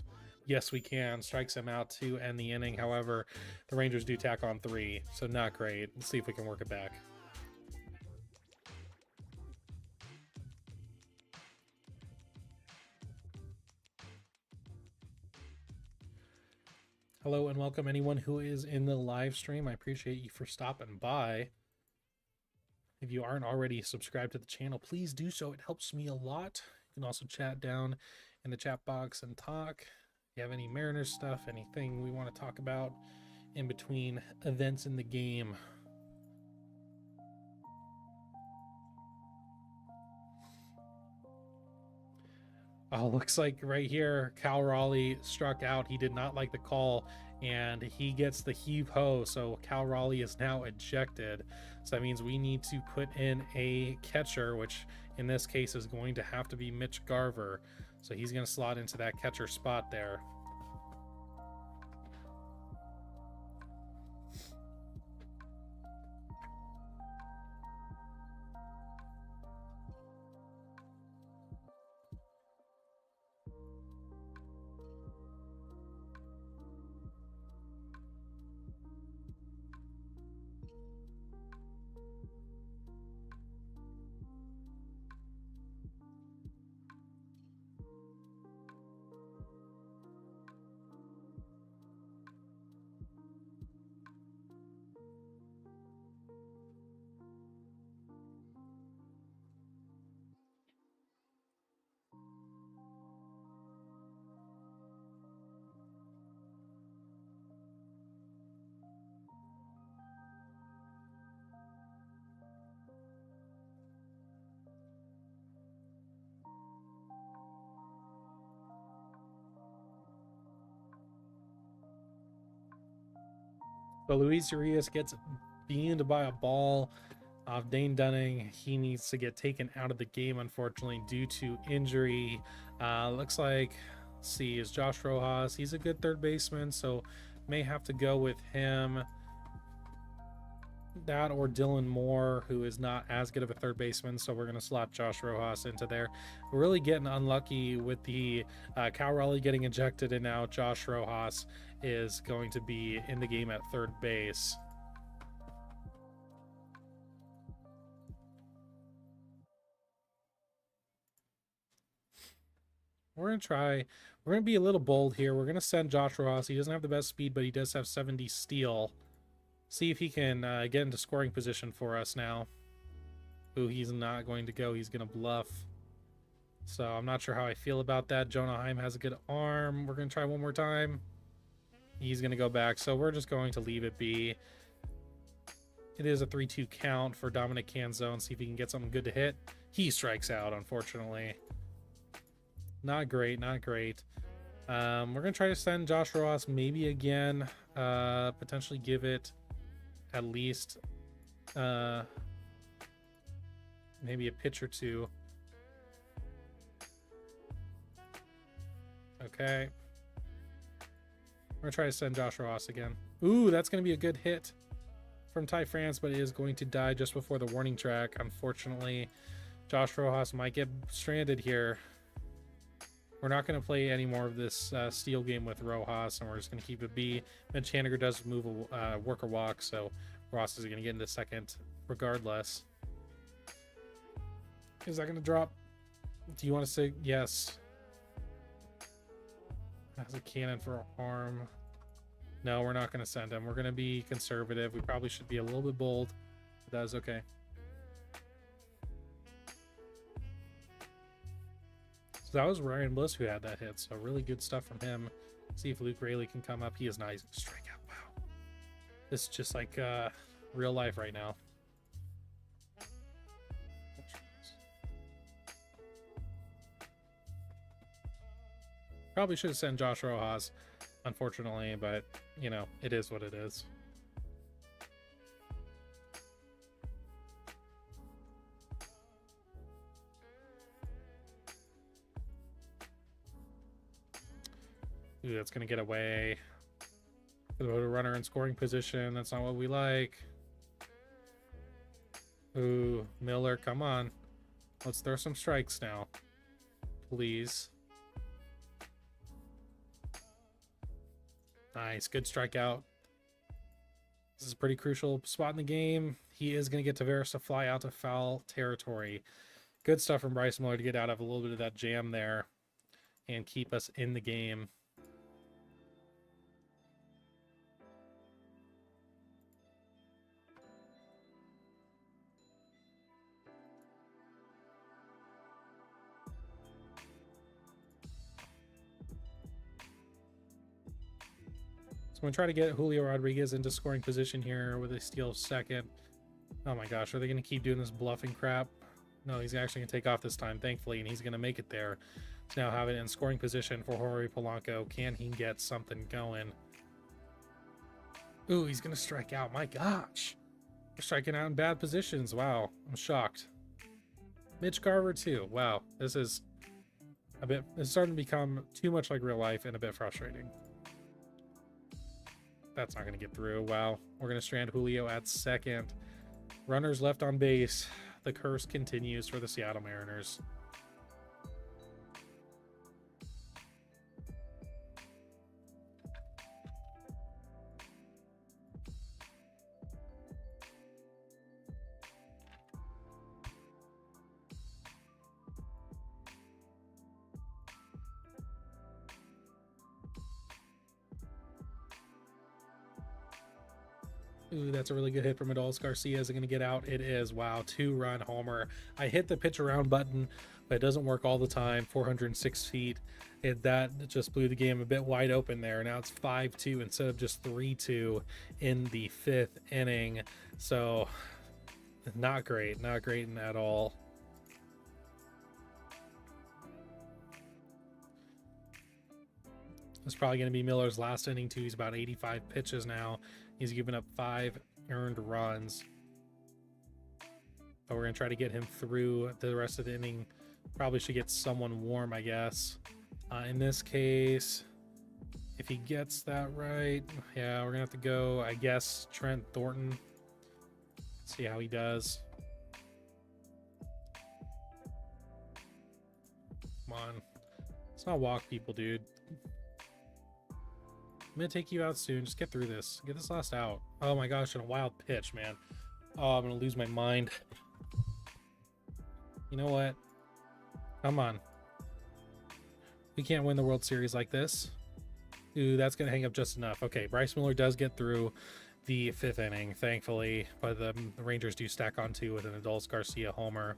Yes, we can. Strikes him out to end the inning. However, the Rangers do tack on 3, so not great. Let's see if we can work it back. Hello and welcome anyone who is in the live stream. I appreciate you for stopping by. If you aren't already subscribed to the channel, please do so. It helps me a lot. You can also chat down in the chat box and talk. If you have any Mariners stuff, anything we want to talk about in between events in the game. Oh, looks like right here, Cal Raleigh struck out. He did not like the call, and he gets the heave-ho, so Cal Raleigh is now ejected. So that means we need to put in a catcher, which in this case is going to have to be Mitch Garver. So he's going to slot into that catcher spot there. But Luis Urias gets beamed by a ball of Dane Dunning. He needs to get taken out of the game, unfortunately, due to injury. Looks like, let's see, is Josh Rojas. He's a good third baseman, so may have to go with him. That or Dylan Moore, who is not as good of a third baseman, so we're going to slot Josh Rojas into there. We're really getting unlucky with the Cal Raleigh getting ejected, and now Josh Rojas is going to be in the game at third base. We're going to be a little bold here. We're going to send Josh Rojas. He doesn't have the best speed, but he does have 70 steal. See if he can get into scoring position for us now. Ooh, he's not going to go. He's going to bluff. So I'm not sure how I feel about that. Jonah Heim has a good arm. We're going to try one more time. He's going to go back. So we're just going to leave it be. It is a 3-2 count for Dominic Canzone. See if he can get something good to hit. He strikes out, unfortunately. Not great, not great. We're going to try to send Josh Rojas maybe again. Potentially give it at least maybe a pitch or two. Okay. We're going to try to send Josh Rojas again. Ooh, that's going to be a good hit from Ty France, but it is going to die just before the warning track. Unfortunately, Josh Rojas might get stranded here. We're not going to play any more of this steal game with Rojas, and we're just going to keep it B. Mitch Haniger does move a worker walk, so Ross is going to get into second regardless. Is that going to drop? Do you want to say yes? Has a cannon for a arm. No, we're not going to send him. We're going to be conservative. We probably should be a little bit bold. But that is okay. So that was Ryan Bliss who had that hit. So really good stuff from him. See if Luke Rayleigh can come up. He is not. He's going to strike out. Wow. This is just like real life right now. Probably should have sent Josh Rojas, unfortunately, but, you know, it is what it is. Ooh, that's going to get away. Put a runner in scoring position. That's not what we like. Ooh, Miller, come on. Let's throw some strikes now. Please. Nice, good strikeout. This is a pretty crucial spot in the game. He is going to get Tavares to fly out to foul territory. Good stuff from Bryce Miller to get out of a little bit of that jam there and keep us in the game. I'm going to try to get Julio Rodriguez into scoring position here with a steal second. Oh my gosh, are they going to keep doing this bluffing crap? No, he's actually going to take off this time, thankfully, and he's going to make it there. So now have it in scoring position for Jorge Polanco. Can he get something going? Ooh, he's going to strike out. My gosh. We're striking out in bad positions. Wow, I'm shocked. Mitch Garver, too. Wow, this is a bit... It's starting to become too much like real life and a bit frustrating. That's not going to get through. Wow. We're going to strand Julio at second. Runners left on base. The curse continues for the Seattle Mariners. Ooh, that's a really good hit from Adolis Garcia. Is it going to get out? It is. Wow, 2-run homer. I hit the pitch around button, but it doesn't work all the time. 406 feet. That just blew the game a bit wide open there. Now it's 5-2 instead of just 3-2 in the 5th inning. So not great. Not great at all. It's probably going to be Miller's last inning too. He's about 85 pitches now. He's given up 5 earned runs. But we're going to try to get him through the rest of the inning. Probably should get someone warm, I guess. In this case, if he gets that right, yeah, we're going to have to go, I guess, Trent Thornton. See how he does. Come on. Let's not walk people, dude. I'm going to take you out soon. Just get through this. Get this last out. Oh my gosh, and a wild pitch, man. Oh, I'm going to lose my mind. You know what? Come on. We can't win the World Series like this. Ooh, that's going to hang up just enough. Okay, Bryce Miller does get through the 5th inning, thankfully. But the Rangers do stack on 2 with an Adolis Garcia homer.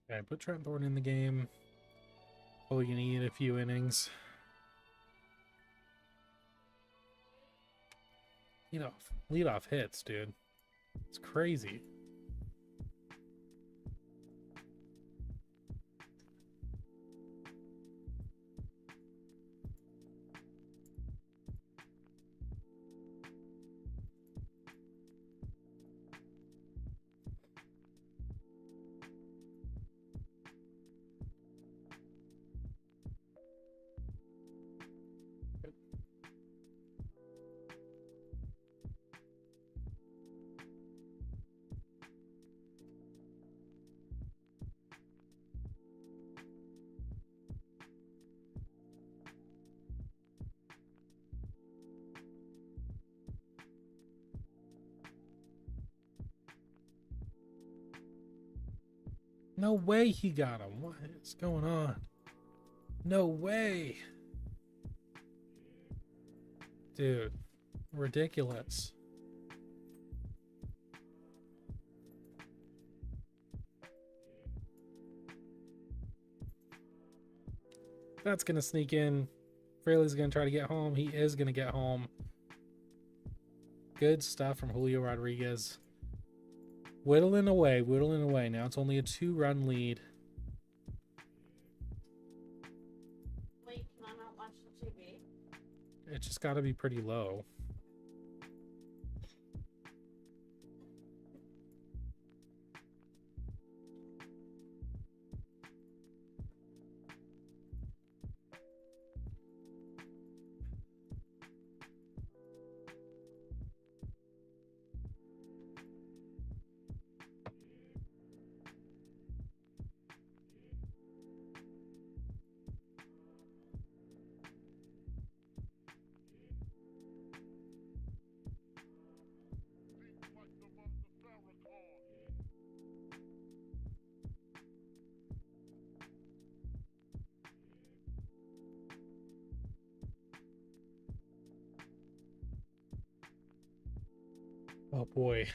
Okay, put Trent Thornton in the game. Oh, you need a few innings. Lead off hits, dude. It's crazy. No way he got him. What is going on? No way. Dude, ridiculous. That's going to sneak in. Fraley's going to try to get home. He is going to get home. Good stuff from Julio Rodriguez. Whittling away, whittling away. Now it's only a 2-run lead. Wait, can I not watch the TV? It just got to be pretty low. Oh boy.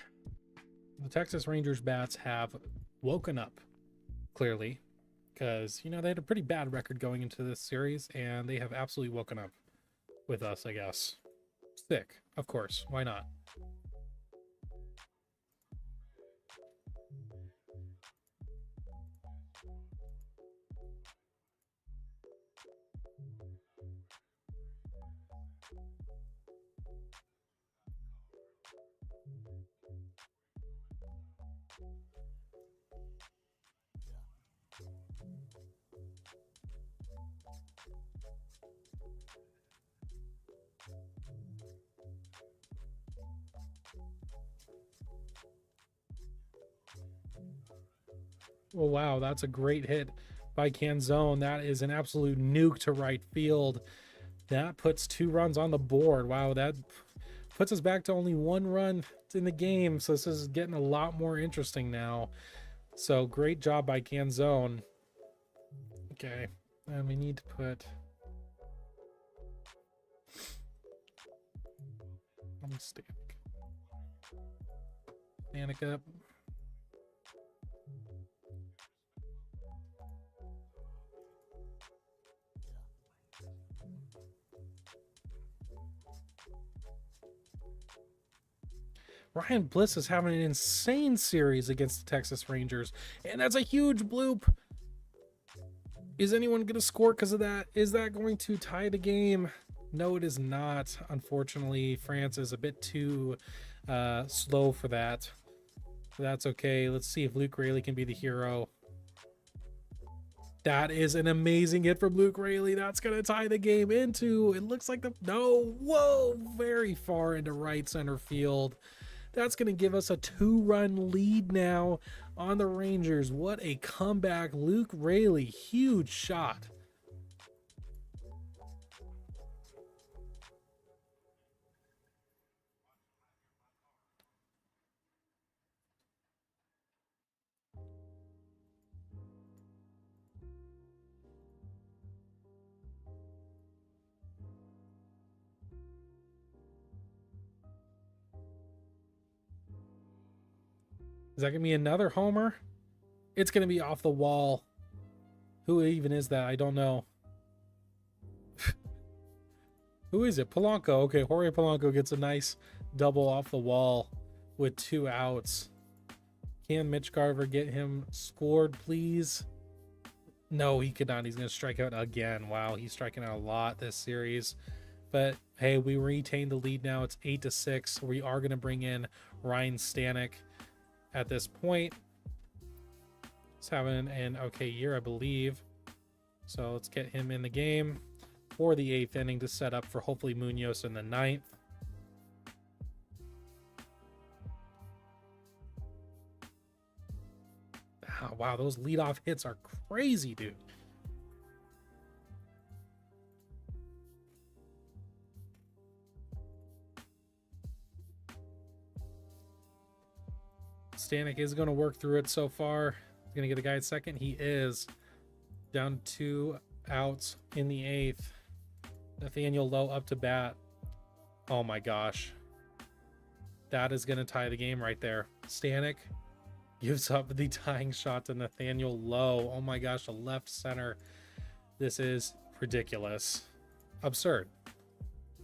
The Texas Rangers bats have woken up, clearly, because, you know, they had a pretty bad record going into this series, and they have absolutely woken up with us, I guess. Sick, of course. Why not? Oh, wow, that's a great hit by Canzone. That is an absolute nuke to right field. That puts 2 runs on the board. Wow, that puts us back to only 1 run in the game. So this is getting a lot more interesting now. So great job by Canzone. Okay, and we need to put... Let me Stanek up. Ryan Bliss is having an insane series against the Texas Rangers, and that's a huge bloop. Is anyone going to score because of that? Is that going to tie the game? No, it is not. Unfortunately, France is a bit too slow for that. That's okay. Let's see if Luke Rayleigh can be the hero. That is an amazing hit from Luke Rayleigh. That's going to tie the game into, it looks like the, no, whoa, very far into right center field. That's going to give us a 2-run lead now on the Rangers. What a comeback. Luke Rayleigh, huge shot. Is that going to be another homer? It's going to be off the wall. Who even is that? I don't know. Who is it? Polanco. Okay, Jorge Polanco gets a nice double off the wall with 2 outs. Can Mitch Garver get him scored, please? No, he could not. He's going to strike out again. Wow, he's striking out a lot this series. But hey, we retain the lead now. It's 8-6. We are going to bring in Ryan Stanek at this point. He's having an okay year, I believe. So let's get him in the game for the 8th inning to set up for hopefully Munoz in the 9th. Oh, wow, those leadoff hits are crazy, dude. Stanek is going to work through it so far. He's going to get a guy at second. He is down 2 outs in the 8th. Nathaniel Lowe up to bat. Oh my gosh. That is going to tie the game right there. Stanek gives up the tying shot to Nathaniel Lowe. Oh my gosh, a left center. This is ridiculous. Absurd.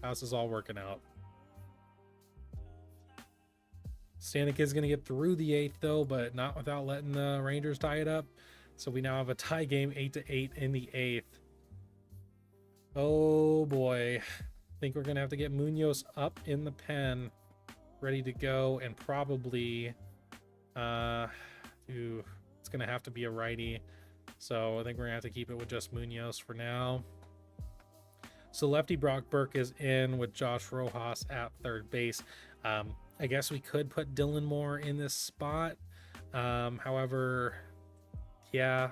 How this is all working out. Stanek is going to get through the 8th though, but not without letting the Rangers tie it up. So we now have a tie game 8-8 in the 8th. Oh boy. I think we're going to have to get Munoz up in the pen, ready to go, and probably it's going to have to be a righty. So I think we're going to have to keep it with just Munoz for now. So lefty Brock Burke is in with Josh Rojas at third base. I guess we could put Dylan Moore in this spot. However, yeah,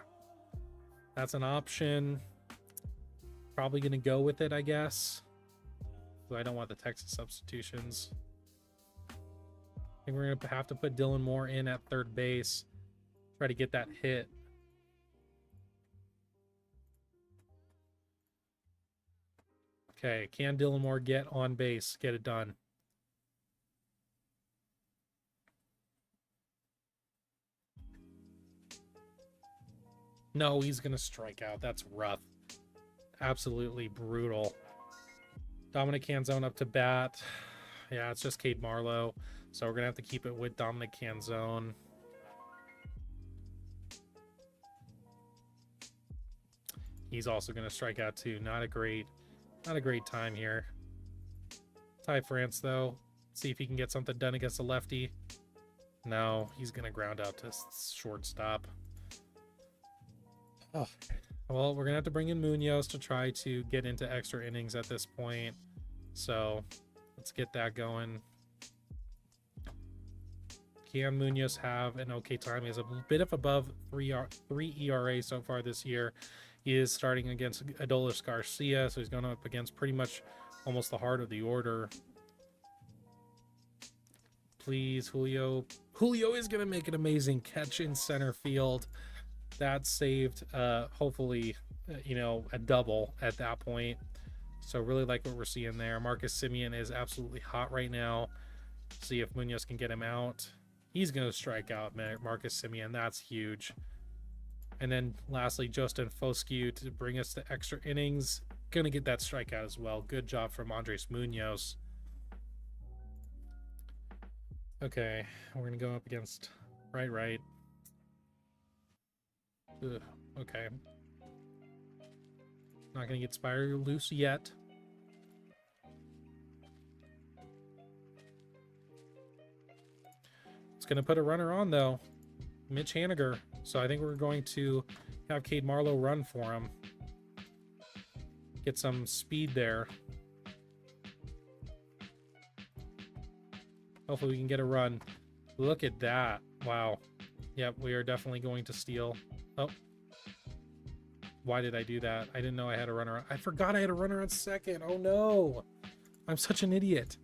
that's an option. Probably going to go with it, I guess. So I don't want the Texas substitutions. I think we're going to have to put Dylan Moore in at third base. Try to get that hit. Okay, can Dylan Moore get on base? Get it done. No, he's going to strike out. That's rough. Absolutely brutal. Dominic Canzone up to bat. Yeah, it's just Cade Marlowe. So we're going to have to keep it with Dominic Canzone. He's also going to strike out too. Not a great time here. Ty France, though. See if he can get something done against the lefty. No, he's going to ground out to shortstop. Oh, well, we're going to have to bring in Munoz to try to get into extra innings at this point. So let's get that going. Can Munoz have an okay time? He has a bit of above 3 ERA so far this year. He is starting against Adolis Garcia, so he's going up against pretty much almost the heart of the order. please, Julio. Julio is going to make an amazing catch in center field. That saved, hopefully, a double at that point. So really like what we're seeing there. Marcus Semien is absolutely hot right now. See if Munoz can get him out. He's going to strike out Marcus Semien. That's huge. And then lastly, Justin Foscue to bring us to extra innings. Going to get that strikeout as well. Good job from Andres Munoz. Okay, we're going to go up against right. Ugh, okay. Not going to get Spire loose yet. It's going to put a runner on, though. Mitch Haniger. So I think we're going to have Cade Marlowe run for him. Get some speed there. Hopefully we can get a run. Look at that. Wow. Yep, we are definitely going to steal. Oh. Why did I do that? I didn't know I had a runner. I forgot I had a runner on second. Oh no. I'm such an idiot.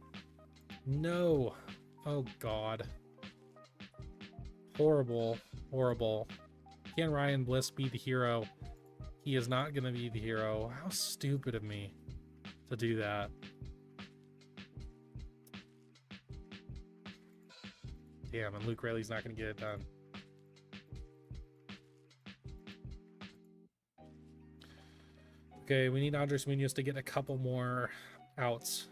No. Oh God. Horrible. Horrible. Can Ryan Bliss be the hero? He is not going to be the hero. How stupid of me to do that. Damn, and Luke Rayleigh's not going to get it done. Okay, we need Andres Munoz to get a couple more outs.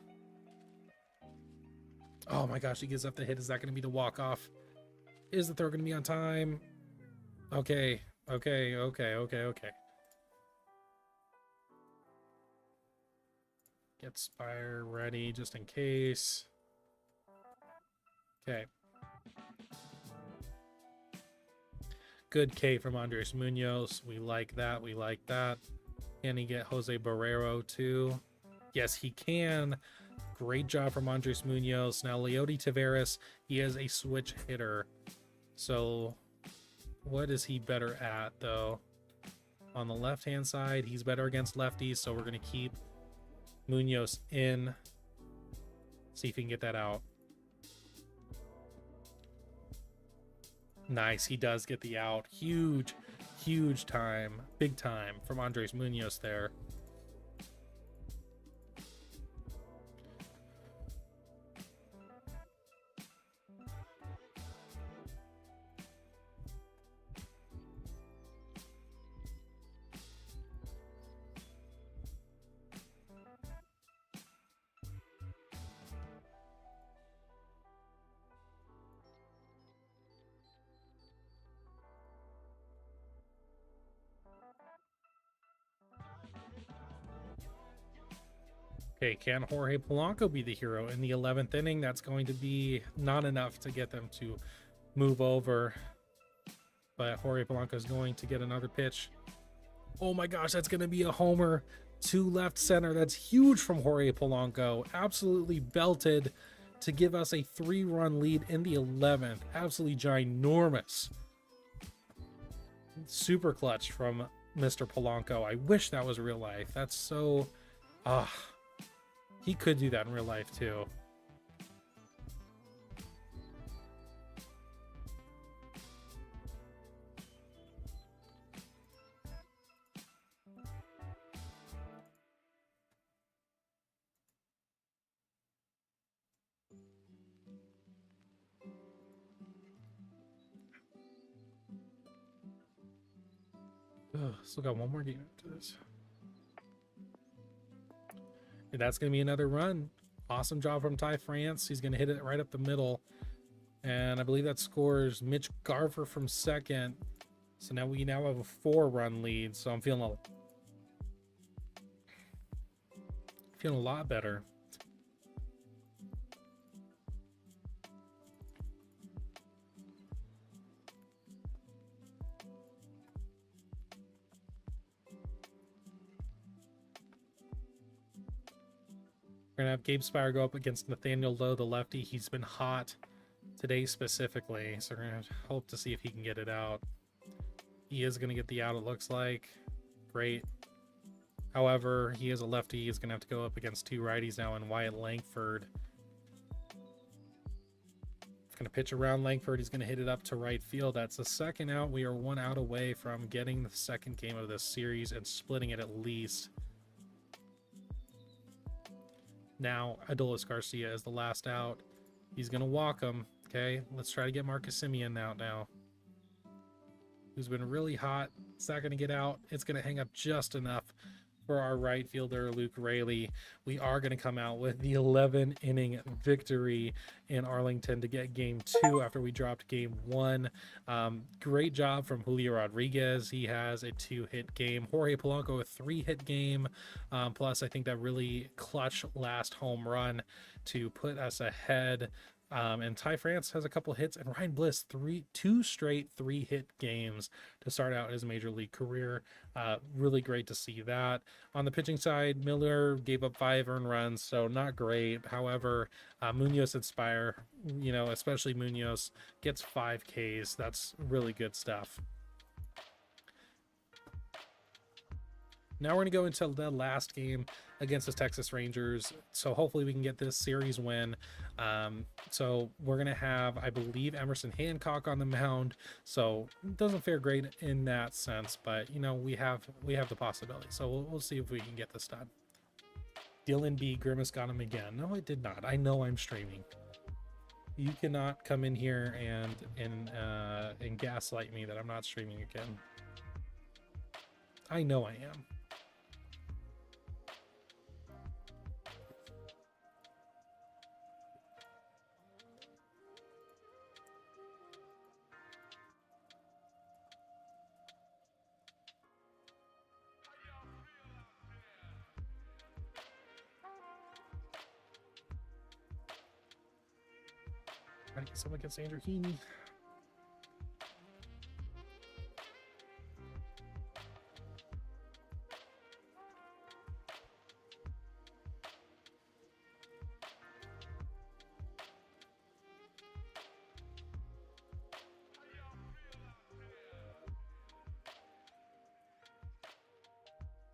Oh my gosh, he gives up the hit. Is that going to be the walk-off? Is the throw going to be on time? Okay. Get Spire ready just in case. Okay. Good K from Andres Munoz. We like that. We like that. Can he get Jose Barrero too? Yes, he can. Great job from Andres Munoz. Now, Leody Taveras, he is a switch hitter. So, what is he better at, though? On the left-hand side, he's better against lefties, so we're going to keep Munoz in. See if he can get that out. Nice, he does get the out. Huge time, big time from Andres Munoz there. Okay, can Jorge Polanco be the hero in the 11th inning? That's going to be not enough to get them to move over. But Jorge Polanco is going to get another pitch. Oh my gosh, that's going to be a homer to left center. That's huge from Jorge Polanco. Absolutely belted to give us a 3-run lead in the 11th. Absolutely ginormous. Super clutch from Mr. Polanco. I wish that was real life. That's so... He could do that in real life, too. Still got one more game after this. And that's going to be another run. Awesome job from Ty France. He's going to hit it right up the middle. And I believe that scores Mitch Garver from second. So now we have a 4-run lead. So I'm feeling a lot better. We're going to have Gabe Spire go up against Nathaniel Lowe, the lefty. He's been hot today specifically, so we're going to hope to see if he can get it out. He is going to get the out, it looks like. Great. However, he is a lefty. He's going to have to go up against 2 righties now in Wyatt Langford. going to pitch around Langford. He's going to hit it up to right field. That's the second out. We are 1 out away from getting the second game of this series and splitting it at least. Now, Adolis Garcia is the last out. He's going to walk him. Okay, let's try to get Marcus Semien out now, who's been really hot. It's not going to get out. It's going to hang up just enough for our right fielder, Luke Raley. We are going to come out with the 11-inning victory in Arlington to get game 2 after we dropped game 1. Great job from Julio Rodriguez. He has a 2-hit game. Jorge Polanco, a 3-hit game. Plus, I think that really clutch last home run to put us ahead. And Ty France has a couple hits, and Ryan Bliss two straight 3-hit games to start out his major league career. Really great to see that. On the pitching side, Miller gave up 5 earned runs, so not great. However, Munoz and Spire, especially Munoz, gets 5 Ks. That's really good stuff. Now we're going to go into the last game against the Texas Rangers. So hopefully we can get this series win. So we're going to have, I believe, Emerson Hancock on the mound. So it doesn't fare great in that sense, but we have the possibility. So we'll see if we can get this done. Dylan B. Grimace got him again. No, I did not. I know I'm streaming. You cannot come in here and gaslight me that I'm not streaming again. I know I am. Trying to get someone against Andrew Heaney.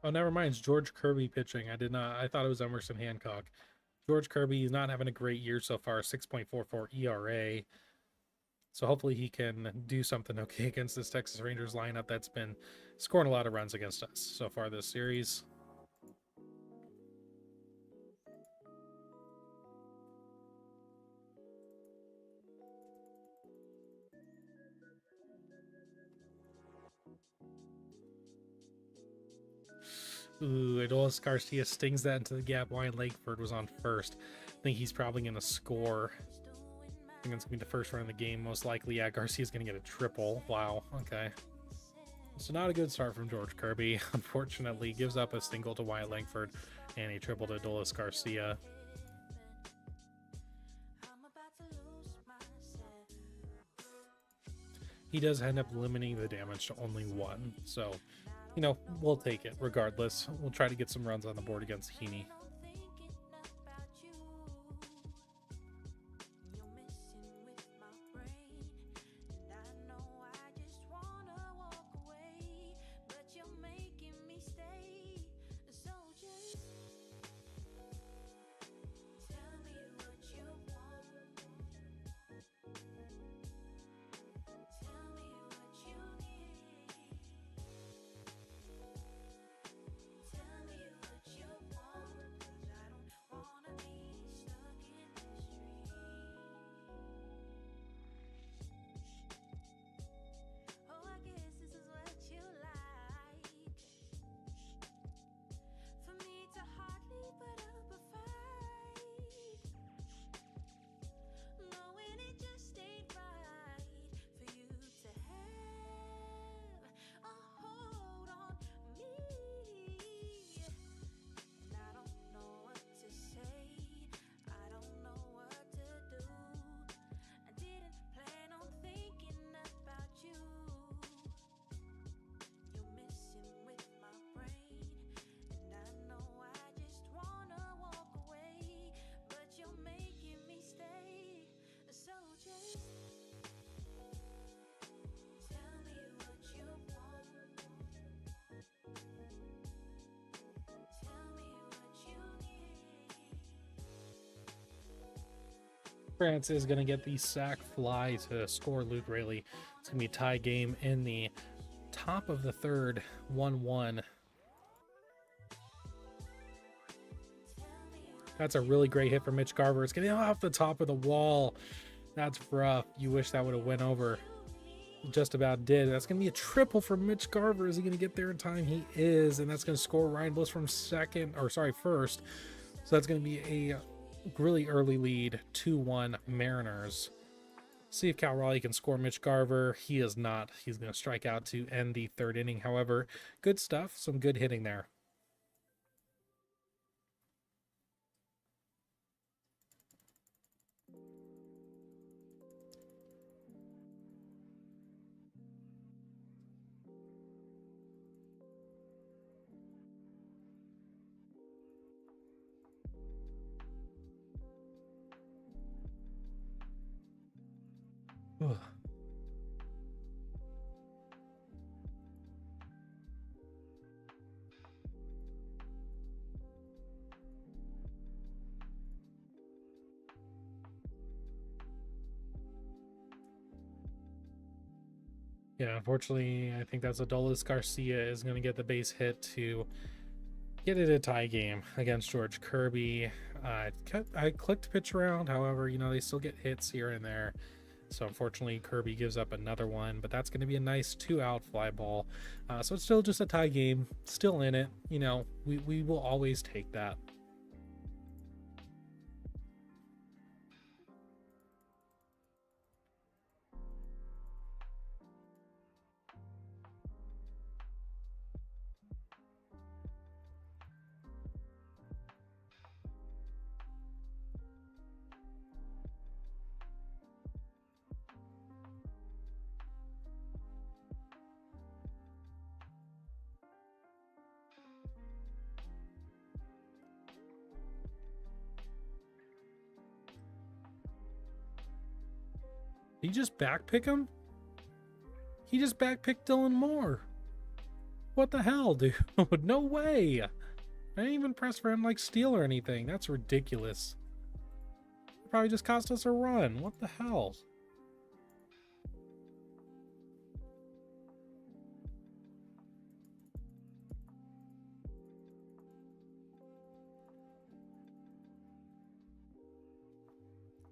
Oh, never mind. It's George Kirby pitching. I thought it was Emerson Hancock. George Kirby is not having a great year so far, 6.44 ERA. So hopefully he can do something okay against this Texas Rangers lineup that's been scoring a lot of runs against us so far this series. Ooh, Adolis Garcia stings that into the gap. Wyatt Langford was on first. I think he's probably going to score. I think it's going to be the first run of the game, most likely. Yeah, Garcia's going to get a triple. Wow, okay. So not a good start from George Kirby. Unfortunately, gives up a single to Wyatt Langford and a triple to Adolis Garcia. He does end up limiting the damage to only 1, so we'll take it regardless. We'll try to get some runs on the board against Heaney. France is going to get the sack fly to score Luke Rayleigh. It's going to be a tie game in the top of the third, 1-1. That's a really great hit from Mitch Garver. It's getting off the top of the wall. That's rough. You wish that would have went over. Just about did. That's going to be a triple for Mitch Garver. Is he going to get there in time? He is, and that's going to score Ryan Bliss from first. So that's going to be a really early lead, 2-1 Mariners. See if Cal Raleigh can score Mitch Garver. He is not. He's going to strike out to end the third inning. However, good stuff. Some good hitting there. Ugh. Yeah, unfortunately, I think that's Adolis Garcia is going to get the base hit to get it a tie game against George Kirby. I clicked pitch around, however, you know, they still get hits here and there. So unfortunately, Kirby gives up another one, but that's going to be a nice 2-out fly ball. So it's still just a tie game, still in it. You know, we will always take that. Did he just backpick him? He just backpicked Dylan Moore. What the hell, dude? No way. I didn't even press for him like steal or anything. That's ridiculous. Probably just cost us a run. What the hell?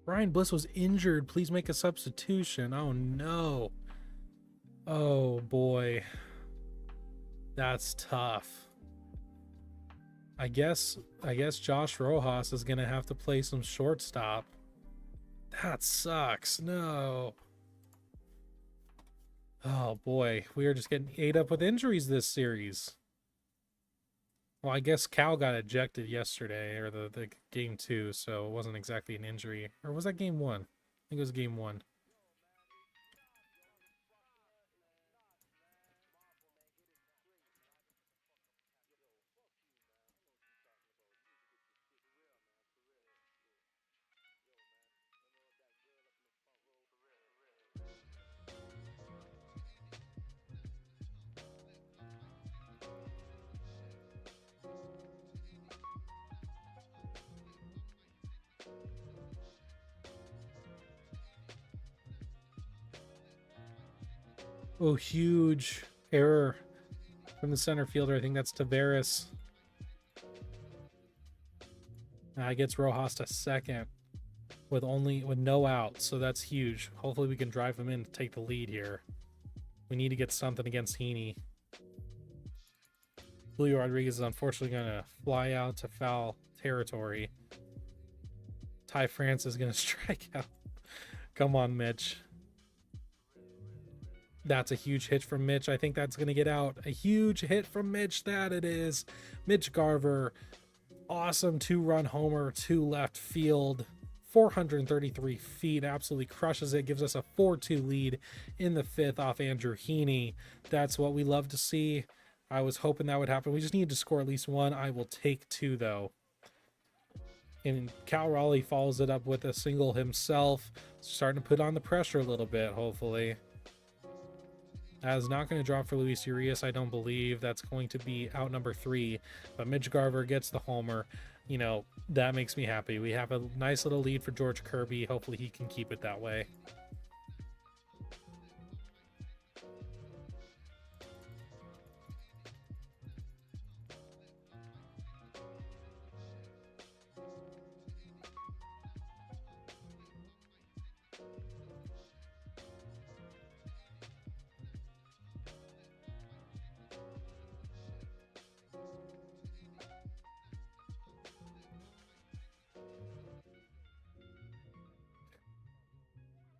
Ryan Bliss was injured. Please make a substitution. Oh no. Oh boy. That's tough. I guess Josh Rojas is gonna have to play some shortstop. That sucks. No. Oh boy. We are just getting ate up with injuries this series. Well, I guess Cal got ejected yesterday, or the game 2, so it wasn't exactly an injury. Or was that game 1? I think it was game 1. Oh, huge error from the center fielder. I think that's Tavares. Gets Rojas to second with no outs, so that's huge. Hopefully we can drive him in to take the lead here. We need to get something against Heaney. Julio Rodriguez is unfortunately going to fly out to foul territory. Ty France is going to strike out. Come on, Mitch. That's a huge hit from Mitch. I think that's going to get out. A huge hit from Mitch. That it is. Mitch Garver. Awesome 2-run homer to left field. 433 feet. Absolutely crushes it. Gives us a 4-2 lead in the 5th off Andrew Heaney. That's what we love to see. I was hoping that would happen. We just need to score at least 1. I will take 2, though. And Cal Raleigh follows it up with a single himself. Starting to put on the pressure a little bit, hopefully. That is not going to drop for Luis Urias, I don't believe. That's going to be out number 3. But Mitch Garver gets the homer. you know, that makes me happy. We have a nice little lead for George Kirby. Hopefully he can keep it that way.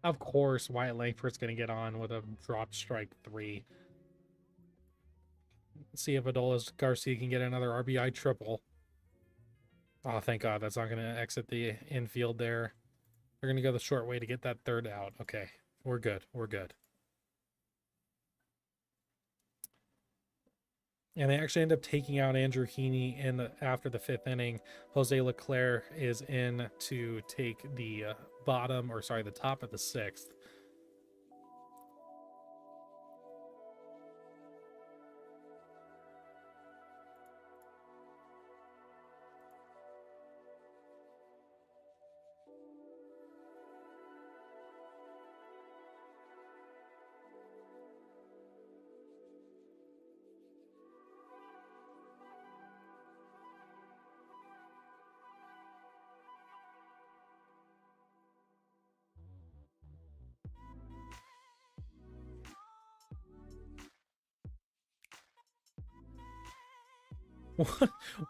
Of course, Wyatt Langford's going to get on with a drop strike 3. Let's see if Adolis Garcia can get another RBI triple. Oh, thank God. That's not going to exit the infield there. They're going to go the short way to get that third out. Okay, we're good. We're good. And they actually end up taking out Andrew Heaney after the 5th inning. Jose Leclerc is in to take the the top of the 6th.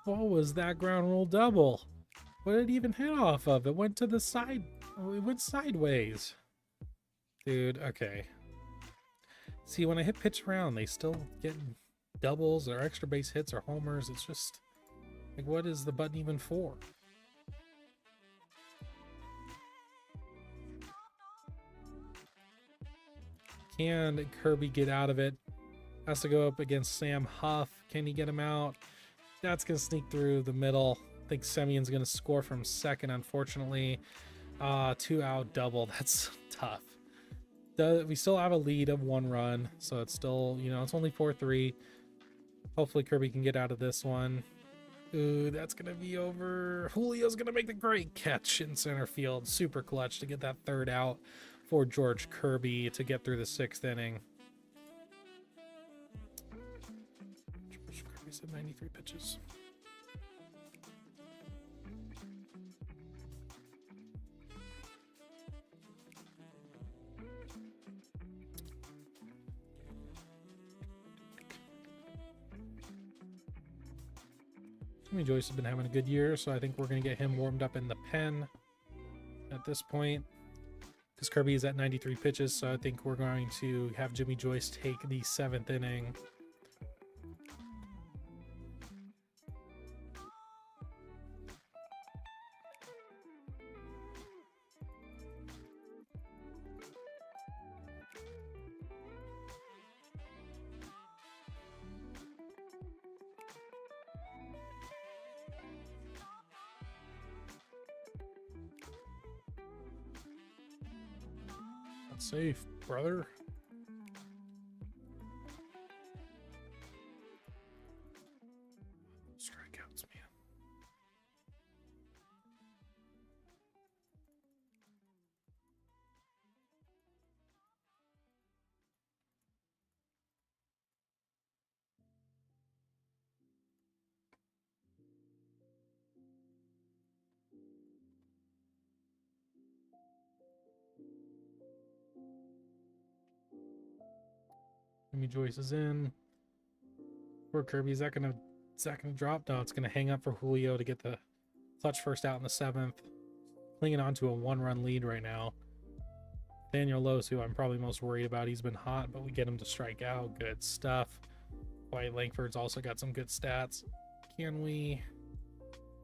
What was that ground rule double? What did it even hit off of? It went to the side. Oh, it went sideways. Dude, okay. See, when I hit pitch around, they still get doubles or extra base hits or homers. It's just like, what is the button even for? Can Kirby get out of it? Has to go up against Sam Huff. Can he get him out? That's going to sneak through the middle. I think Semyon's going to score from second, unfortunately. 2-out double. That's tough. We still have a lead of 1 run, so it's still, you know, it's only 4-3. Hopefully Kirby can get out of this one. Ooh, that's going to be over. Julio's going to make the great catch in center field. Super clutch to get that 3rd out for George Kirby to get through the 6th inning. George Kirby's at 93 pitches. Jimmy Joyce has been having a good year, so I think we're going to get him warmed up in the pen at this point. Because Kirby is at 93 pitches, so I think we're going to have Jimmy Joyce take the 7th inning. Safe, brother. Strikeouts, man. Jimmy Joyce is in. Poor Kirby. Is that gonna drop? No, it's gonna hang up for Julio to get the clutch first out in the 7th. Clinging on to a 1-run lead right now. Daniel Lose, who I'm probably most worried about. He's been hot, but we get him to strike out. Good stuff. Wyatt Langford's also got some good stats. Can we?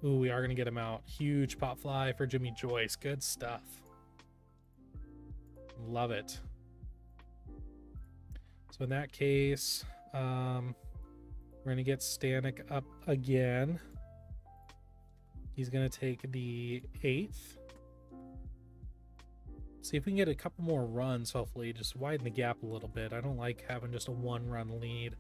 Ooh, we are gonna get him out. Huge pop fly for Jimmy Joyce. Good stuff. Love it. So in that case, we're going to get Stanek up again. He's going to take the 8th. See if we can get a couple more runs, hopefully. Just widen the gap a little bit. I don't like having just a 1-run lead.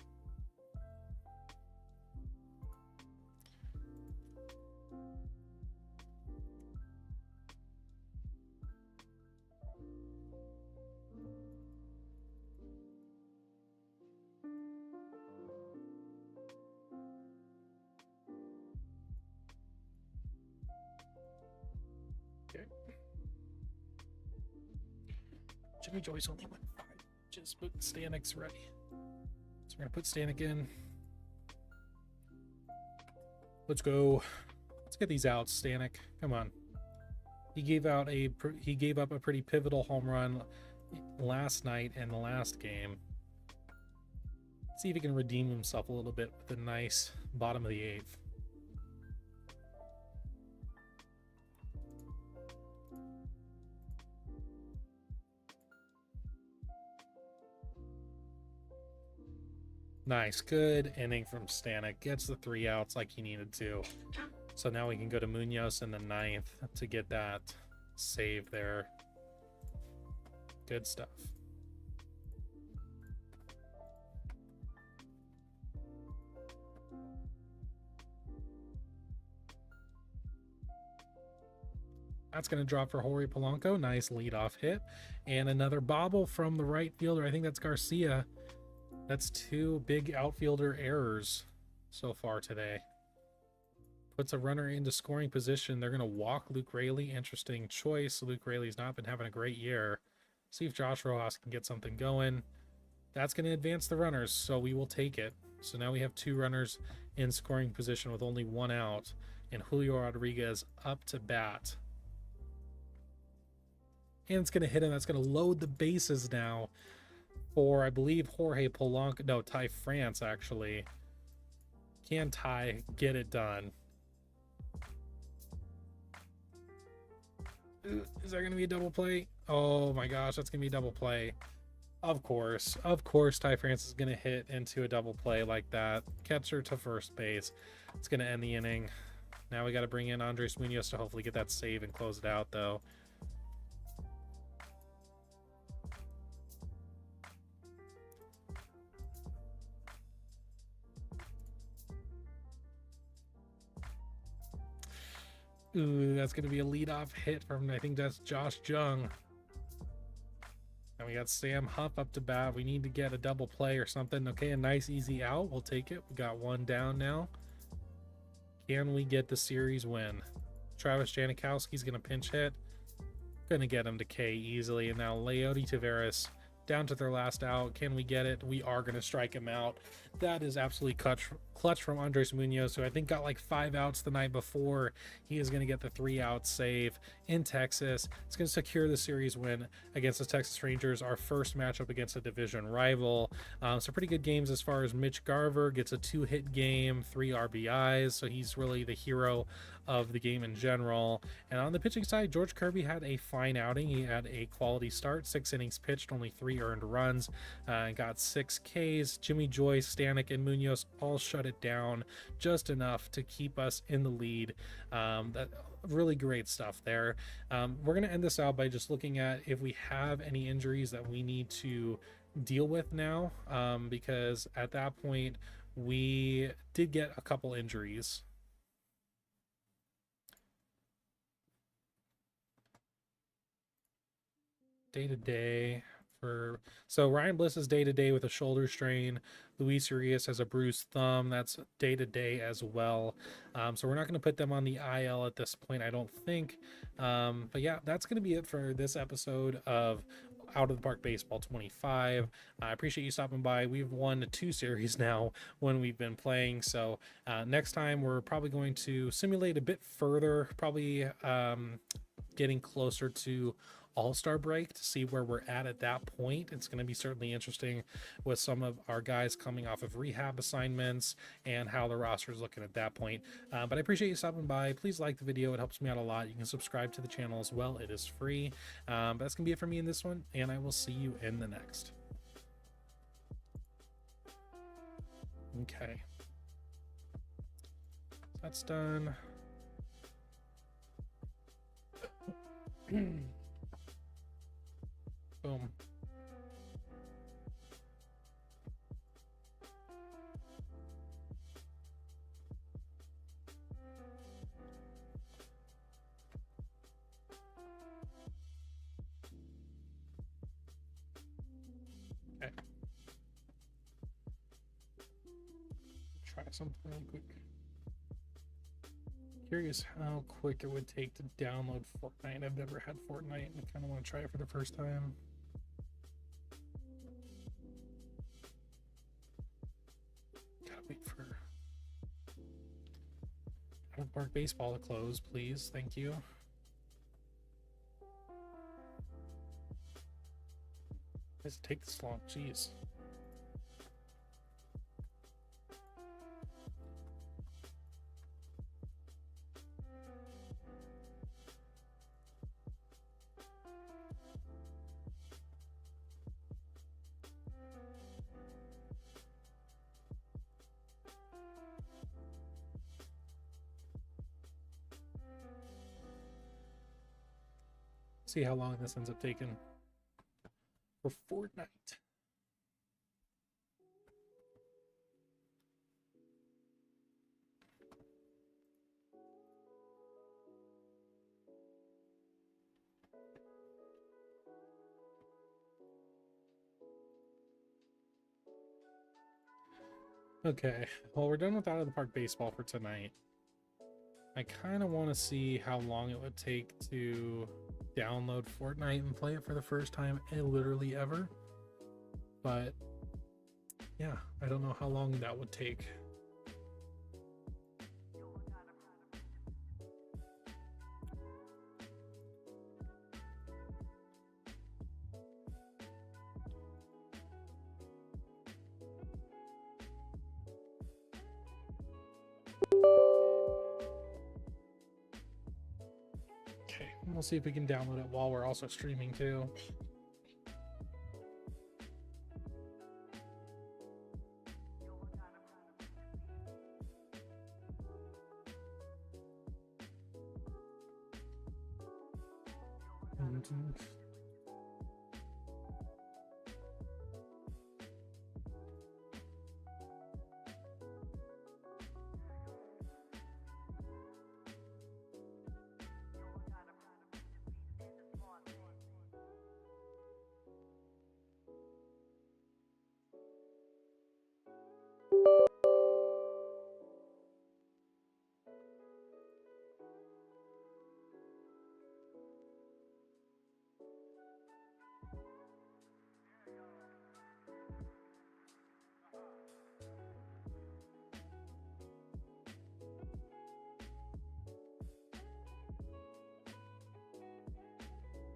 Jimmy Joyce only went 5 inches, but Stanik's ready. So we're gonna put Stanik in. Let's go. Let's get these outs, Stanik. Come on. He gave up a pretty pivotal home run last night in the last game. See if he can redeem himself a little bit with a nice bottom of the 8th. Nice, good inning from Stanek. Gets the 3 outs like he needed to. So now we can go to Munoz in the 9th to get that save there. Good stuff. That's going to drop for Jorge Polanco. Nice leadoff hit. And another bobble from the right fielder. I think that's Garcia. That's 2 big outfielder errors so far today. Puts a runner into scoring position. They're going to walk Luke Raley. Interesting choice. Luke Raley's not been having a great year. See if Josh Rojas can get something going. That's going to advance the runners, so we will take it. So now we have 2 runners in scoring position with only 1 out. And Julio Rodriguez up to bat. And it's going to hit him. That's going to load the bases now for, I believe, Jorge Polanco. No, Ty France, actually. Can Ty get it done? Is that going to be a double play? Oh my gosh, that's going to be a double play. Of course, Ty France is going to hit into a double play like that. Catcher to first base. It's going to end the inning. Now we got to bring in Andres Munoz to hopefully get that save and close it out, though. Ooh, that's going to be a leadoff hit from, I think that's Josh Jung. And we got Sam Huff up to bat. We need to get a double play or something. Okay, a nice easy out. We'll take it. We got 1 down now. Can we get the series win? Travis Janikowski's going to pinch hit. Going to get him to K easily. And now Leody Taveras down to their last out. Can we get it? We are going to strike him out. That is absolutely clutch from Andres Munoz, who I think got like 5 outs the night before. He is going to get the 3-out save in Texas. It's going to secure the series win against the Texas Rangers, our first matchup against a division rival. So pretty good games as far as Mitch Garver gets a 2-hit game, 3 RBIs, so he's really the hero of the game in general. And on the pitching side, George Kirby had a fine outing. He had a quality start, 6 innings pitched, only 3 earned runs, and got 6 Ks. Jimmy Joyce, Stanek, and Munoz all shut it down just enough to keep us in the lead. That really great stuff there. We're going to end this out by just looking at if we have any injuries that we need to deal with now, because at that point we did get a couple injuries. Day-to-day so Ryan Bliss is day-to-day with a shoulder strain. Luis Urias has a bruised thumb. That's day-to-day as well. So we're not going to put them on the IL at this point, I don't think. But yeah, that's going to be it for this episode of Out of the Park Baseball 25. I appreciate you stopping by. We've won 2 series now when we've been playing. So next time we're probably going to simulate a bit further, probably getting closer to All-Star break to see where we're at that point. It's going to be certainly interesting with some of our guys coming off of rehab assignments and how the roster is looking at that point. But I appreciate you stopping by. Please like the video. It helps me out a lot. You can subscribe to the channel as well. It is free. But that's going to be it for me in this one, and I will see you in the next. Okay. That's done. Boom. Okay. Try something real quick. Curious how quick it would take to download Fortnite. I've never had Fortnite and I kind of want to try it for the first time. park baseball to close, please. Thank you. Why does it take this long? Jeez. See how long this ends up taking for Fortnite. Okay, well, we're done with Out of the Park baseball for tonight. I kind of want to see how long it would take to download Fortnite and play it for the first time literally ever. But yeah, I don't know how long that would take. Okay, we'll see if we can download it while we're also streaming too.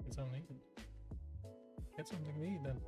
Get something to eat. Get something to eat then.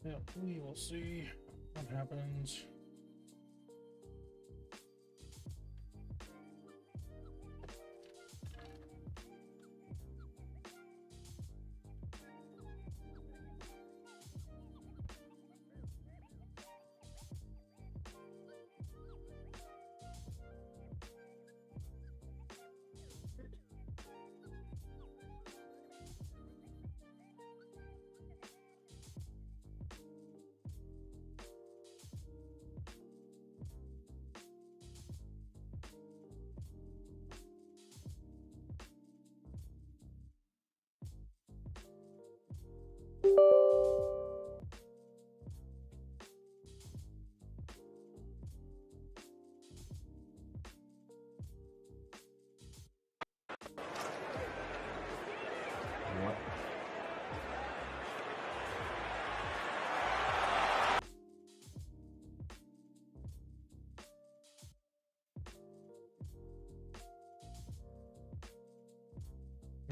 Yeah, we will see what happens.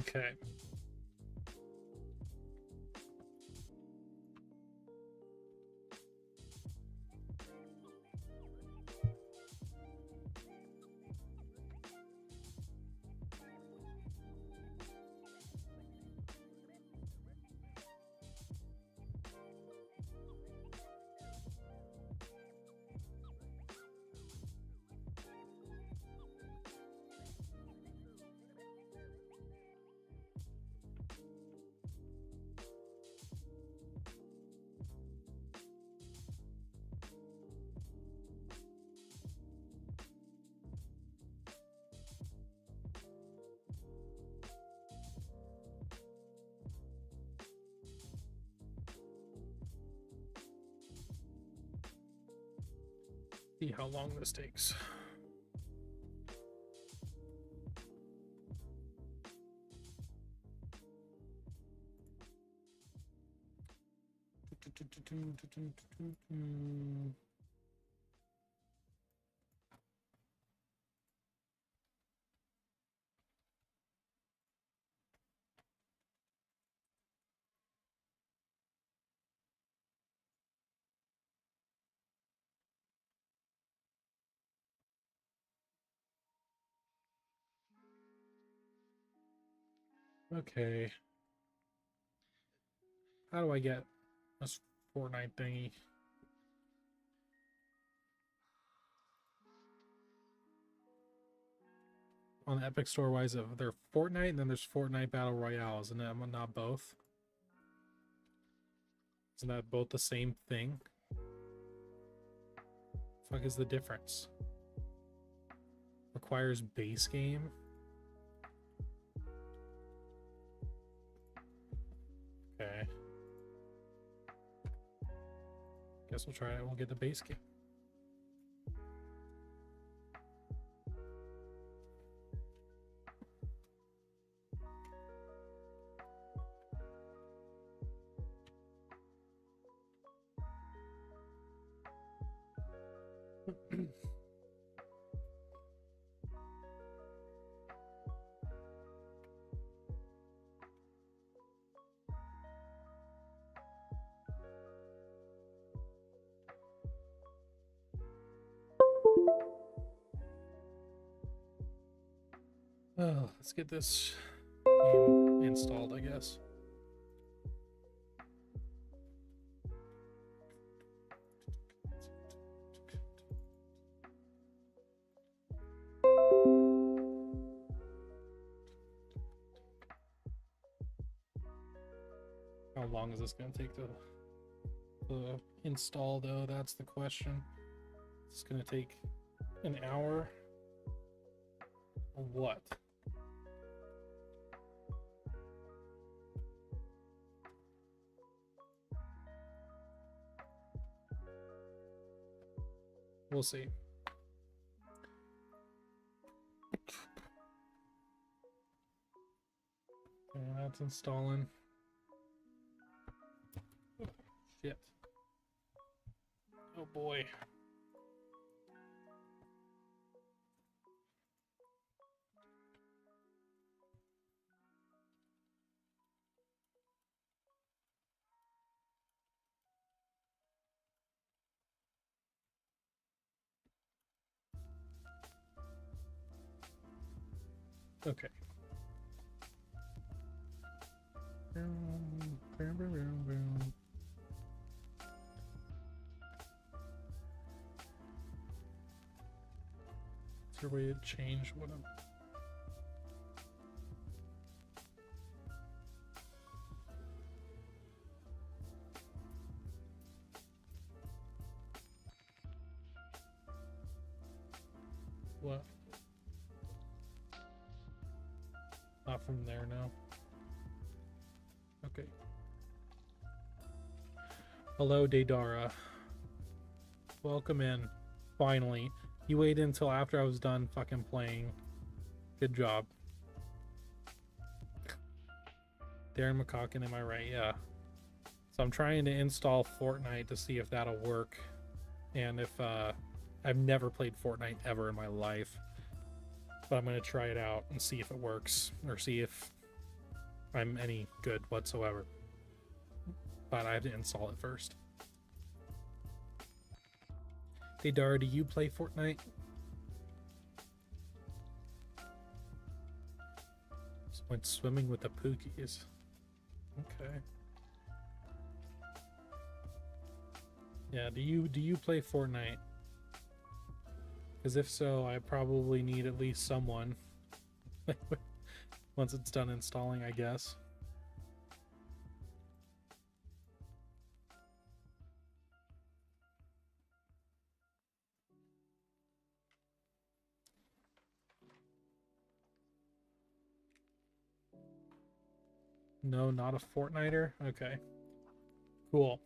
Okay. See how long this takes. Okay. How do I get this Fortnite thingy? On the Epic Store, why is it there's Fortnite and then there's Fortnite Battle Royale? Isn't that not both? Isn't that both the same thing? Fuck is the difference? Requires base game? Okay. Guess we'll try it. We'll get the base game. Oh, let's get this game installed, I guess. How long is this going to take to install, though? That's the question. It's going to take an hour or what? We'll see. Okay, that's installing. Oh, shit. Oh boy. Okay. Is there a way to change what I'm... What? Not from there now. Okay. Hello, Daydara. Welcome in. Finally. You waited until after I was done fucking playing. Good job. Darren McCocken, am I right? Yeah. So I'm trying to install Fortnite to see if that'll work. And if, I've never played Fortnite ever in my life. But I'm going to try it out and see if it works. Or see if I'm any good whatsoever. But I have to install it first. Hey Dara, do you play Fortnite? Just went swimming with the Pookies. Okay. Yeah, do you play Fortnite? Because if so, I probably need at least someone. Once it's done installing, I guess. No, not a Fortniter? Okay. Cool.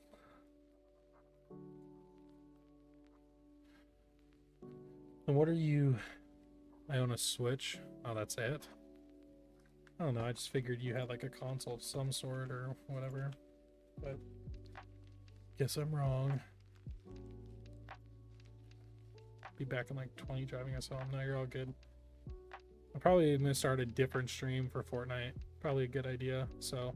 And what are you... I own a Switch. Oh, that's it? I don't know, I just figured you had like a console of some sort or whatever. But guess I'm wrong. Be back in like 20 driving us home. No, you're all good. I'm probably gonna start a different stream for Fortnite. Probably a good idea. So